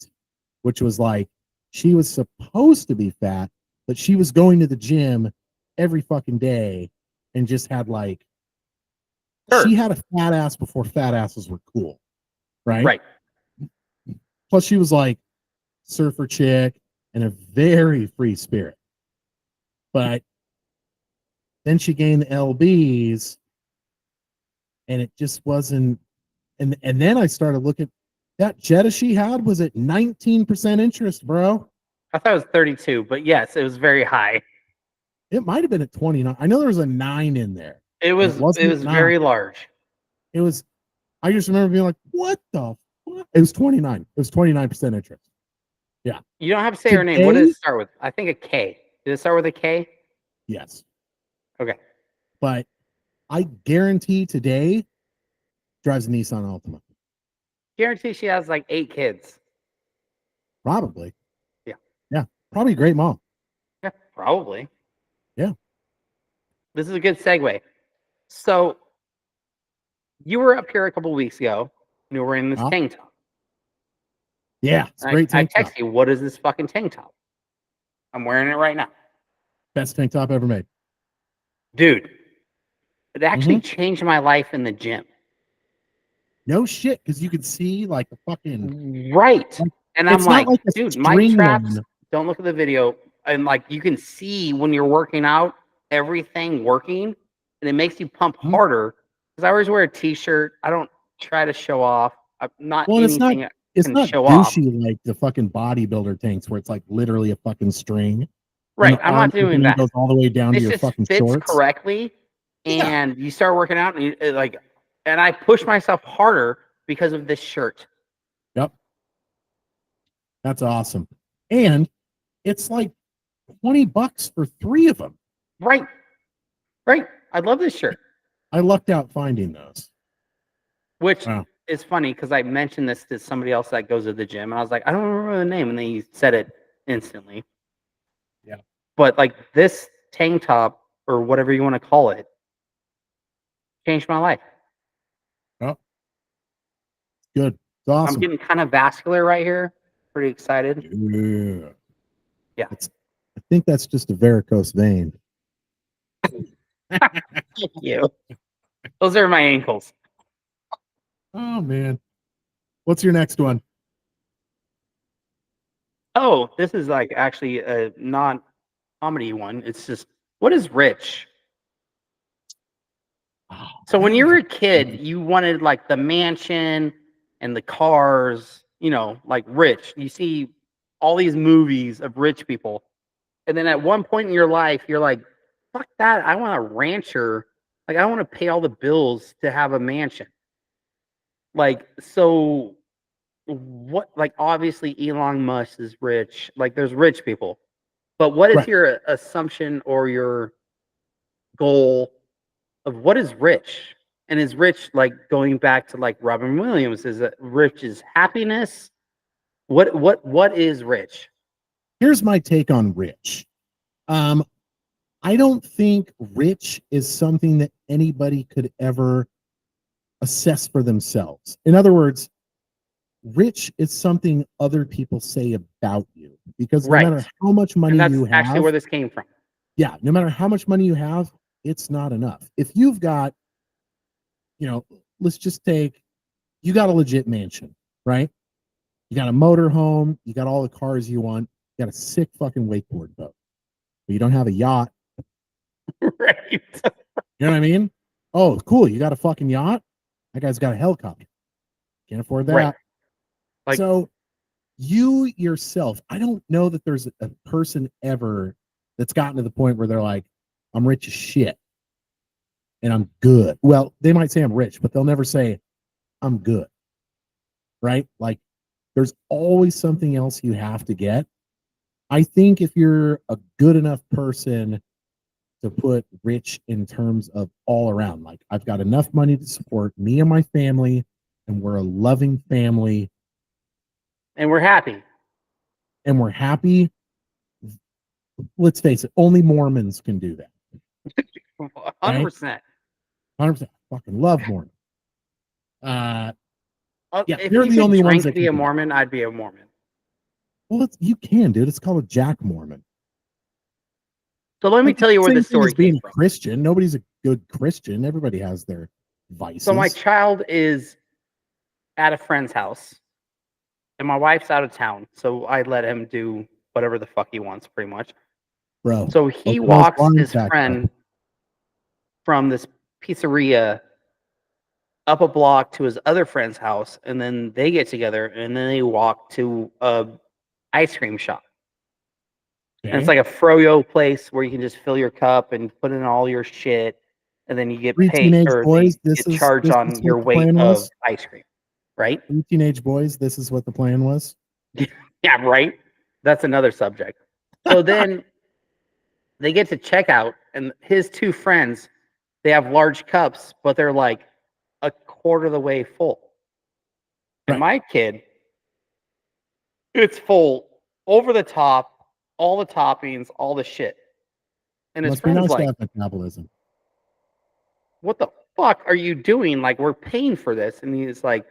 which was like she was supposed to be fat, but she was going to the gym every fucking day and just had like Sure. she had a fat ass before fat asses were cool, right? Right. Plus she was like surfer chick and a very free spirit. But then she gained the LBs and it just wasn't and then I started looking that Jetta she had was at 19% interest, bro. I thought it was 32, but yes, it was very high. It might have been at 29. I know there was a 9 in there. It And it was wasn't at 9. very large. It was I just remember being like, what the fuck? It was 29. It was 29% interest. Yeah. You don't have to say her name. What did it start with? I think a K. Did it start with a K? Yes. Okay. But I guarantee today Drives a Nissan Altima. Guarantee she has like 8 kids. Probably. Yeah. Yeah. Probably a great mom. Yeah, probably. Yeah. This is a good segue. So you were up here a couple weeks ago and you were in this tank top. Yeah. It's a great I tank top. text you, what is this fucking tank top? I'm wearing it right now. Best tank top ever made. Dude, it actually changed my life in the gym. No shit, because you could see like the fucking right. like, And I'm like, not like dude, my string traps, one. don't look at the video. And like you can see when you're working out, everything working, and it makes you pump harder. Because I always wear a t-shirt. I don't try to show off. I'm not Well, anything I it's can not show off. douchey like the fucking bodybuilder tanks where it's like literally a fucking string. And Right. the I'm arm not doing opening that. goes all the way down to This your just fucking fits shorts. correctly. Yeah. And you start working out and and I push myself harder because of this shirt. Yep. That's awesome. And it's like $20 for 3 of them. Right. Right. I love this shirt. I lucked out finding those. Which is funny because I mentioned this to somebody else that goes to the gym. And I was like, I don't remember the name. And they said it instantly. Yeah. But like this tank top or whatever you want to call it changed my life. Oh. Good. It's awesome. I'm getting kind of vascular right here. Pretty excited. Yeah. Yeah. I think that's just a varicose vein. Thank you. Those are my ankles. Oh man. What's your next one? Oh, this is like actually a non-comedy one. It's just, what is rich? Oh, So when you were a kid, you wanted like the mansion and the cars, like rich. You see all these movies of rich people. And then at one point in your life, you're like, fuck that. I want a rancher. Like, I don't want to pay all the bills to have a mansion. Like, so what, like, obviously Elon Musk is rich. Like, there's rich people. But what is your assumption or your goal of what is rich? And is rich like going back to like Robin Williams? Is it rich is happiness? What is rich? Here's my take on rich. I don't think rich is something that anybody could ever assess for themselves. In other words, rich is something other people say about you because no matter how much money you have, actually where this came from. Yeah, no matter how much money you have, it's not enough. If you've got, let's just take, you got a legit mansion, right? You got a motor home, you got all the cars you want, you got a sick fucking wakeboard boat, but you don't have a yacht. Right. You know what I mean? Oh, cool. You got a fucking yacht? That guy's got a helicopter. Can't afford that. Right. Like, so you yourself, I don't know that there's a person ever that's gotten to the point where they're like, I'm rich as shit and I'm good. Well, they might say I'm rich, but they'll never say I'm good. Right? Like there's always something else you have to get. I think if you're a good enough person to put rich in terms of all around, like I've got enough money to support me and my family, and we're a loving family. And we're happy. And we're happy. Let's face it, only Mormons can do that. 100%. 100%. Fucking love Mormons. Yeah, if they're the only ones that to be a Mormon, I'd be a Mormon. Well, you can, dude. It's called a Jack Mormon. So let me tell you where this story came from. Christian. Nobody's a good Christian. Everybody has their vices. So my child is at a friend's house, and my wife's out of town. So I let him do whatever the fuck he wants, pretty much. Bro. So he walks his friend from this pizzeria up a block to his other friend's house, and then they get together, and then they walk to a ice cream shop. Okay. And it's like a froyo place where you can just fill your cup and put in all your shit, and then you get paid or boys, you get charged on your weight of ice cream, right? Teenage boys, this is what the plan was. Yeah, right. That's another subject. So then they get to checkout, and his two friends, they have large cups, but they're like quarter of the way full. And Right. my kid, it's full over the top, all the toppings, all the shit. And his Must be friend's nice to like, have metabolism. what the fuck are you doing? Like, we're paying for this. And he's like,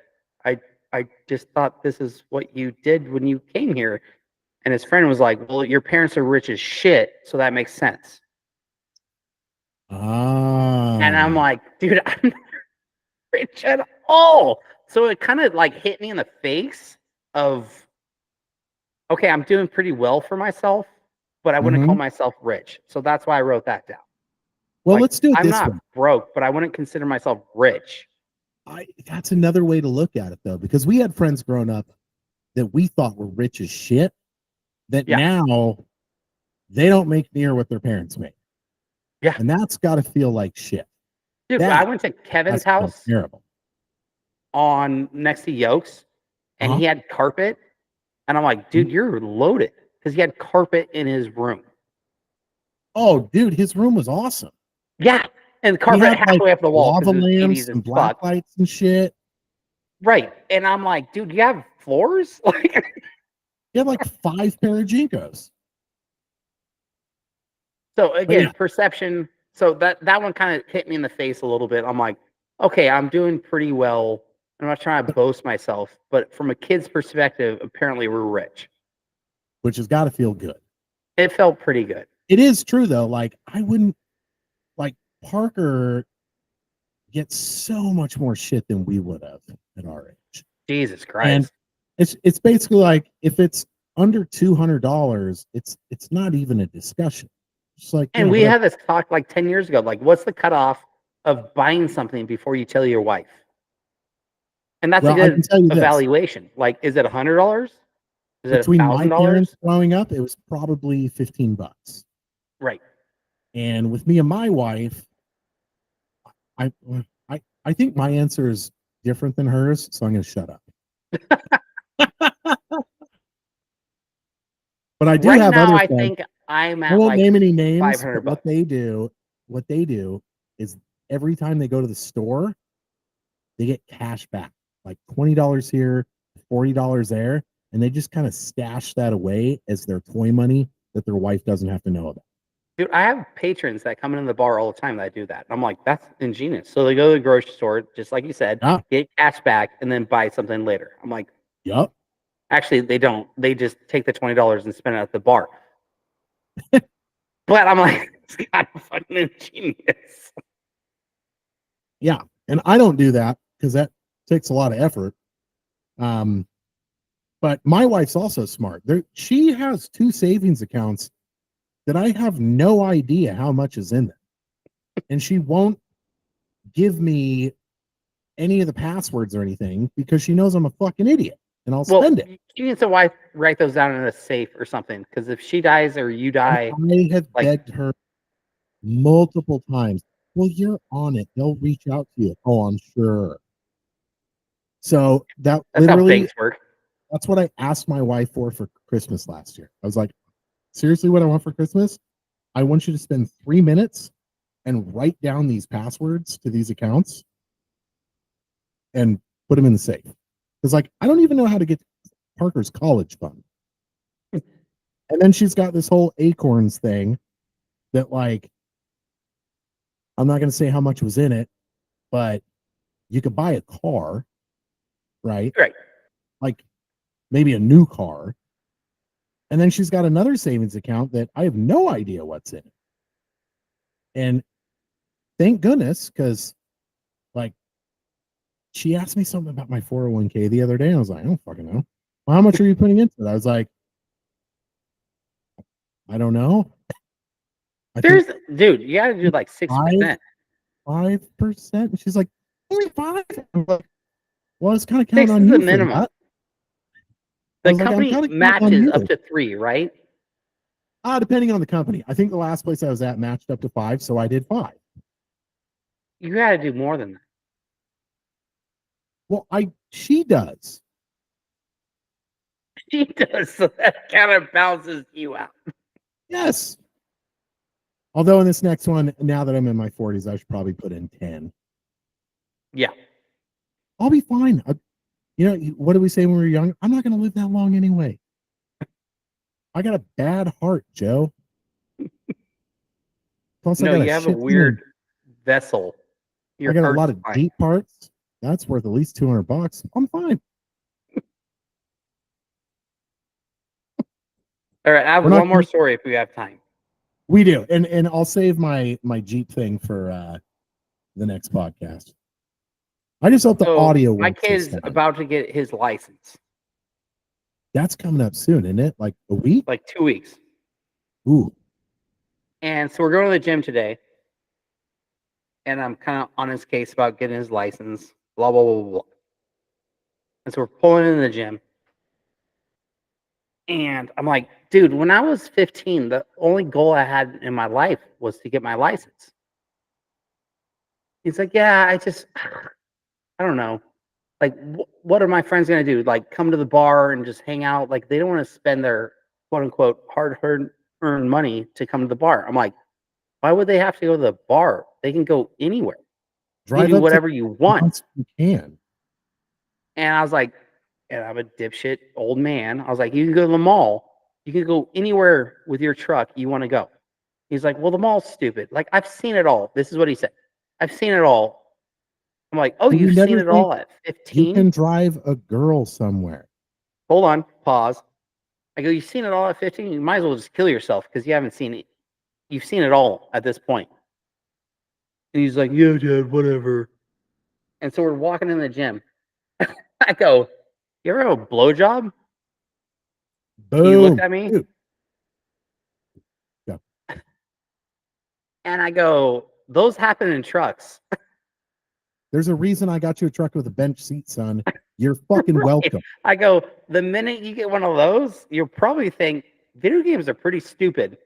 I I just thought this is what you did when you came here. And his friend was like, well, your parents are rich as shit, so that makes sense. And I'm Ah. like, dude, I'm not rich at all. So it kind of like hit me in the face of, okay, I'm doing pretty well for myself, but I wouldn't call Mhm. myself rich. So that's why I wrote that down. Well, Like, let's do it I'm this not way. broke, but I wouldn't consider myself rich. That's another way to look at it, though, because we had friends growing up that we thought were rich as shit that Yeah. now they don't make near what their parents make. Yeah. And that's got to feel like shit. Dude, I That went to Kevin's has to feel house terrible. on next to Yolks, and Uh-huh. he had carpet. And I'm like, dude, you're loaded because he had carpet in his room. Oh, dude, his room was awesome. Yeah. And He carpet had like halfway up the wall because lava it was 80s lamps as and black fuck. lights and shit. Right. And I'm like, dude, you have floors? Like, He had like 5 pair of Jinkos. so But again, yeah, perception. So that one kind of hit me in the face a little bit. I'm like, okay, I'm doing pretty well. I'm not trying to boast myself, but from a kid's perspective, apparently we're rich. which has got to feel good. It felt pretty good. It is true though. Like I wouldn't like Parker gets so much more shit than we would have at our age. Jesus And Christ. it's basically like if it's under $200, it's not even a discussion. It's like, And yeah, we whatever. had this talk like 10 years ago. Like, what's the cutoff of buying something before you tell your wife? And that's a Well, I can good tell you this. evaluation. Like, is it $100? Is it a Between my thousand parents dollars? growing up, it was probably $15. Right. And with me and my wife, I I think my answer is different than hers, so I'm gonna shut up. But I do Right have now, other I friends. think I'm I at won't like name any names, 500 but bucks. what they do is every time they go to the store, they get cash back, like $20 here, $40 there, and they just kind of stash that away as their toy money that their wife doesn't have to know about. Dude, I have patrons that come into the bar all the time that do that. I'm like, that's ingenious. So they go to the grocery store, just like you said, Yeah, get cash back, and then buy something later. I'm like, yep. actually, they don't. They just take the $20 and spend it at the bar. But I'm like, it's kind of fucking ingenious. Yeah. And I don't do that because that takes a lot of effort. Um, but my wife's also smart. She has 2 savings accounts that I have no idea how much is in them. And she won't give me any of the passwords or anything because she knows I'm a fucking idiot and I'll Well, spend it. you need to wife write those down in a safe or something. Because if she dies or you And die, I have like begged her multiple times. Well, you're on it. They'll reach out to you. Oh, I'm sure. So that that's how literally, banks work. that's what I asked my wife for Christmas last year. I was like, seriously, what I want for Christmas? I want you to spend 3 minutes and write down these passwords to these accounts and put them in the safe. Because like I don't even know how to get Parker's college fund. And then she's got this whole acorns thing that like I'm not gonna say how much was in it, but you could buy a car, right? Right. Like maybe a new car. And then she's got another savings account that I have no idea what's in it. And thank goodness, because like she asked me something about my 401k the other day. And I was like, I don't fucking know. Well, how much are you putting into it? I was like, I don't know. I think Dude, you gotta do like 6%. 5%. And she's like, only 5. I'm like, well, I was kind of counting Six on is the you for minimum. that. I The was like, I'm company kind of counting on matches up you. to 3, right? Depending on the company. I think the last place I was at matched up to 5, so I did 5. You gotta do more than that. Well, she does. She does, so that kind of balances you out. Yes. Although in this next one, now that I'm in my 40s, I should probably put in 10. Yeah. I'll be fine. What did we say when we were young? I'm not going to live that long anyway. I got a bad heart, Joe. Plus, I No, got a you have a shit ton weird vessel. I Your got a lot heart's of fine. Jeep parts. That's worth at least $200. I'm fine. All right, I have We're not. one more story if we have time. We do, and I'll save my Jeep thing for the next podcast. I just hope the So audio my works this kid's time. about to get his license. That's coming up soon, isn't it? Like a week? Like 2 weeks. Ooh. And so we're going to the gym today. And I'm kind of on his case about getting his license. Blah, blah, blah, blah. And so we're pulling in the gym. And I'm like, dude, when I was 15, the only goal I had in my life was to get my license. He's like, yeah, I don't know. Like, what are my friends going to do? Like, come to the bar and just hang out? Like, they don't want to spend their quote unquote hard earned money to come to the bar. I'm like, why would they have to go to the bar? They can go anywhere. You can Drive do up to whatever you want. once you can. And I was like, and I'm a dipshit old man. I was like, you can go to the mall. You can go anywhere with your truck you want to go. He's like, well, the mall's stupid. Like, I've seen it all. This is what he said. I've seen it all. I'm like, oh, Can you you've seen never it think all at you 15? can drive a girl somewhere? Hold on, pause. I go, you've seen it all at 15? You might as well just kill yourself because you haven't seen it. You've seen it all at this point. And he's like, yeah, Dad, whatever. And so we're walking in the gym. I go, you ever have a blowjob? He looked Boom. at me Dude. Yeah. and I go, those happen in trucks. There's a reason I got you a truck with a bench seat, son. You're fucking Right. welcome. I go, the minute you get one of those, you'll probably think video games are pretty stupid.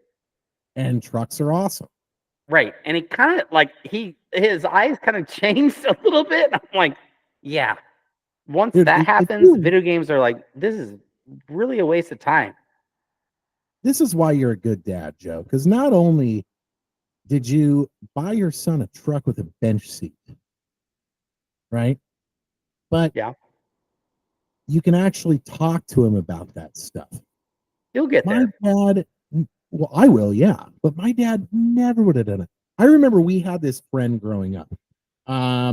And trucks are awesome. Right. And he kind of like his eyes kind of changed a little bit. I'm like, yeah. Once Dude, that happens, video games are like, this is really a waste of time. This is why you're a good dad, Joe. Because not only did you buy your son a truck with a bench seat, right? But Yeah. you can actually talk to him about that stuff. You'll get My there. dad, well, I will, yeah. But my dad never would have done it. I remember we had this friend growing up. I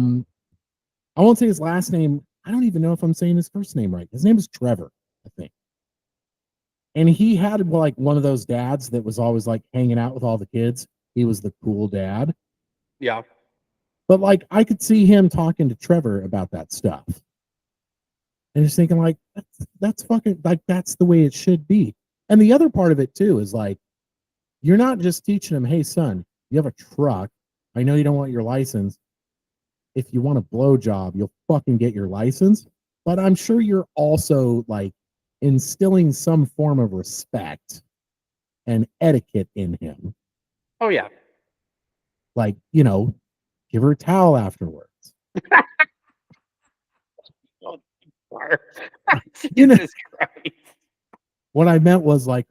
won't say his last name. I don't even know if I'm saying his first name right. His name is Trevor, I think. And he had like one of those dads that was always like hanging out with all the kids. He was the cool dad. Yeah. But like I could see him talking to Trevor about that stuff. And just thinking like that's fucking like that's the way it should be. And the other part of it too is like you're not just teaching him, hey son, you have a truck. I know you don't want your license. If you want a blow job, you'll fucking get your license. But I'm sure you're also like instilling some form of respect and etiquette in him. Oh, yeah. Like, give her a towel afterwards. Jesus Christ. What I meant was like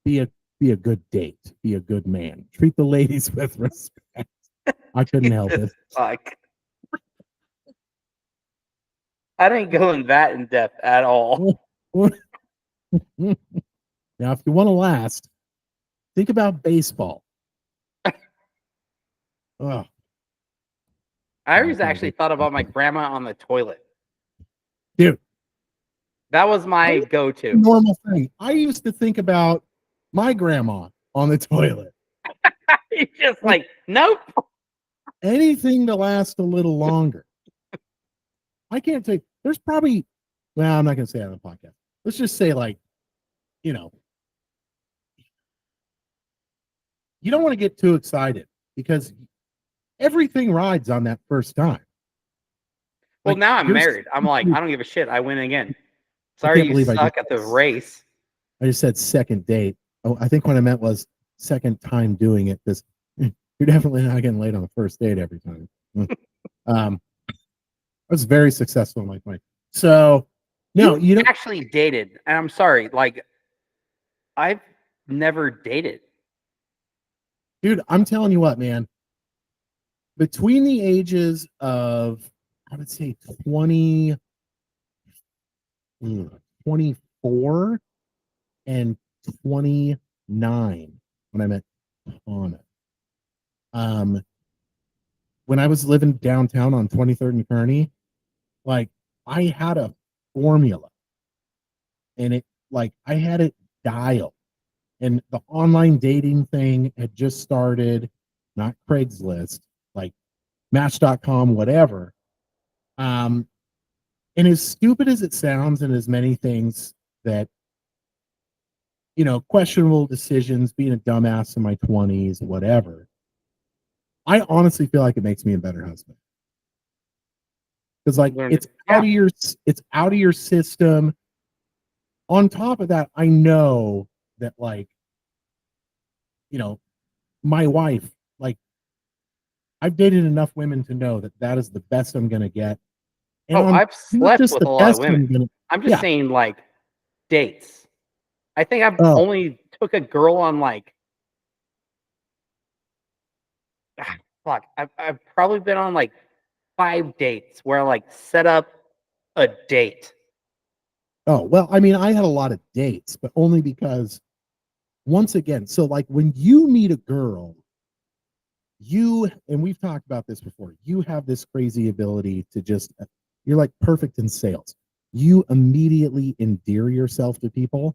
be a good date, be a good man, treat the ladies with respect. I couldn't help it. Fuck. I didn't go in that in depth at all. Now, if you want to last, think about baseball. Oh, I always actually thought about my grandma on the toilet. dude, that was my go-to. Normal thing. I used to think about my grandma on the toilet. He's just like, nope. Anything to last a little longer. I can't take. There's probably. Well, I'm not going to say that on the podcast. Let's just say, like, you don't want to get too excited because everything rides on that first time. Well, now I'm married. I'm like, I don't give a shit. I win again. Sorry, you suck at the race. I just said second date. Oh, I think what I meant was second time doing it because you're definitely not getting laid on the first date every time. I was very successful in my point. So, no, you don't actually dated. And I'm sorry, like, I've never dated. Dude, I'm telling you what, man. Between the ages of I would say 20, 24 and 29 when I met Tana. When I was living downtown on 23rd and Kearney, like I had a formula and it like I had it dialed. And the online dating thing had just started, not Craigslist, like Match.com, whatever. Um, and as stupid as it sounds, and as many things that, questionable decisions, being a dumbass in my 20s, whatever, I honestly feel like it makes me a better husband. Because like it's out of your system. On top of that, I know that like, my wife, like I've dated enough women to know that that is the best I'm gonna get. And Oh, I'm I've not slept just with the a lot of best women. I'm gonna. I'm just Yeah. saying, like, dates. I think I've Oh, only took a girl on like, fuck. I've probably been on like 5 dates where I like set up a date. oh, well, I mean, I had a lot of dates, but only because once again, so like when you meet a girl, and we've talked about this before, you have this crazy ability to just, you're like perfect in sales. You immediately endear yourself to people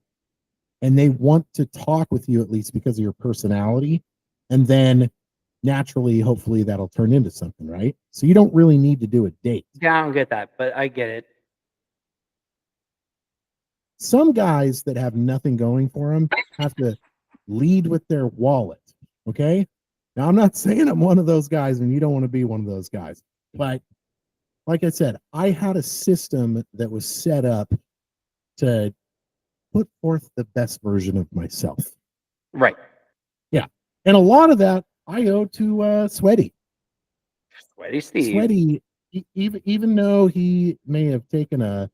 and they want to talk with you at least because of your personality. And then naturally, hopefully that'll turn into something, right? So you don't really need to do a date. Yeah, I don't get that, but I get it. Some guys that have nothing going for them have to lead with their wallet. Okay. Now, I'm not saying I'm one of those guys and you don't want to be one of those guys, but like I said, I had a system that was set up to put forth the best version of myself. Right. Yeah. And a lot of that I owe to Sweaty. Sweaty Steve. Sweaty, even though he may have taken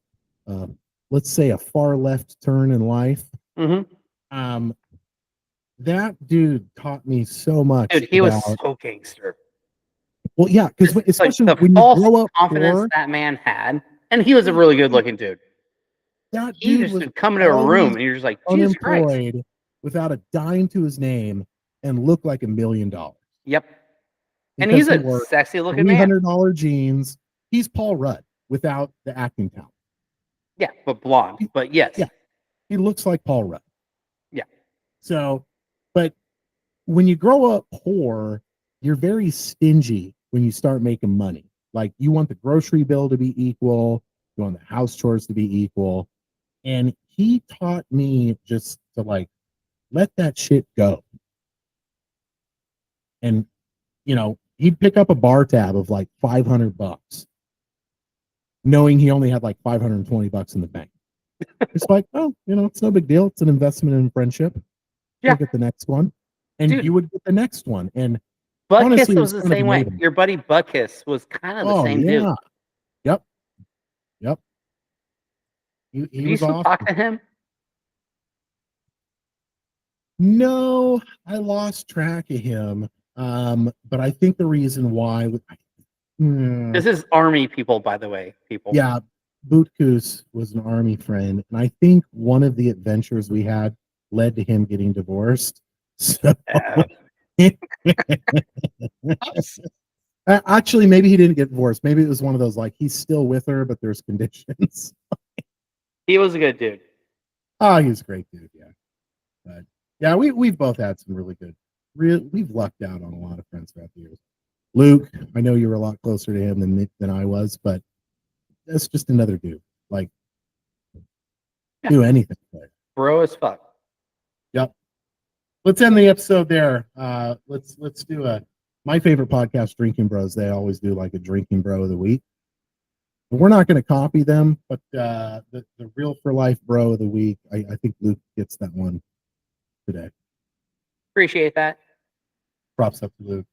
let's say, a far left turn in life, um, that dude taught me so much Dude, he was about. so gangster. Well, yeah, because Like especially the when you false grow up confidence poor, that man had, and he was a really good looking dude. that He dude just was would come into a room always and you're just like, Jesus Christ. unemployed without a dime to his name and looked like $1 million Yep. And because he's he a wore sexy looking man. $300 jeans. He's Paul Rudd without the acting talent. Yeah, but blonde. But yes. Yeah, he looks like Paul Rudd. Yeah. So, but when you grow up poor, you're very stingy when you start making money. Like you want the grocery bill to be equal, you want the house chores to be equal. And he taught me just to like let that shit go. And he'd pick up a bar tab of like $500, knowing he only had like $520 in the bank. It's like, oh, it's no big deal. It's an investment in friendship. Yeah. We'll get the next one. And Dude, you would get the next one. And Buttkiss honestly, it was was the kind of same way. enabling. Your buddy Buttkiss was kind of the Oh, same dude. yeah. Yep. Yep. He Do you was still talk awesome. to him? No, I lost track of him. But I think the reason why. This is army people, by the way, people. Yeah, Bootkoos was an army friend, and I think one of the adventures we had led to him getting divorced. So actually, maybe he didn't get divorced. Maybe it was one of those like he's still with her, but there's conditions. He was a good dude. Oh, he was a great dude, yeah. But yeah, we've both had some really good. We've lucked out on a lot of friends throughout the years. Luke, I know you were a lot closer to him than I was, but that's just another dude. Like, do anything. Bro as fuck. Yep. Let's end the episode there. Let's do my favorite podcast, Drinking Bros. They always do like a drinking bro of the week. We're not going to copy them, but the real for life bro of the week, I think Luke gets that one today. Appreciate that. Props up to Luke.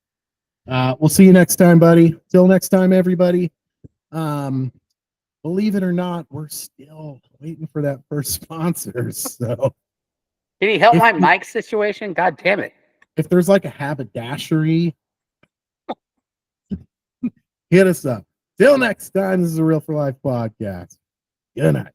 We'll see you next time, buddy. Till next time, everybody. Believe it or not, we're still waiting for that first sponsor. So Can you help my mic situation? God damn it. If there's like a haberdashery, hit us up. Till next time, this is a Real for Life podcast. Good night.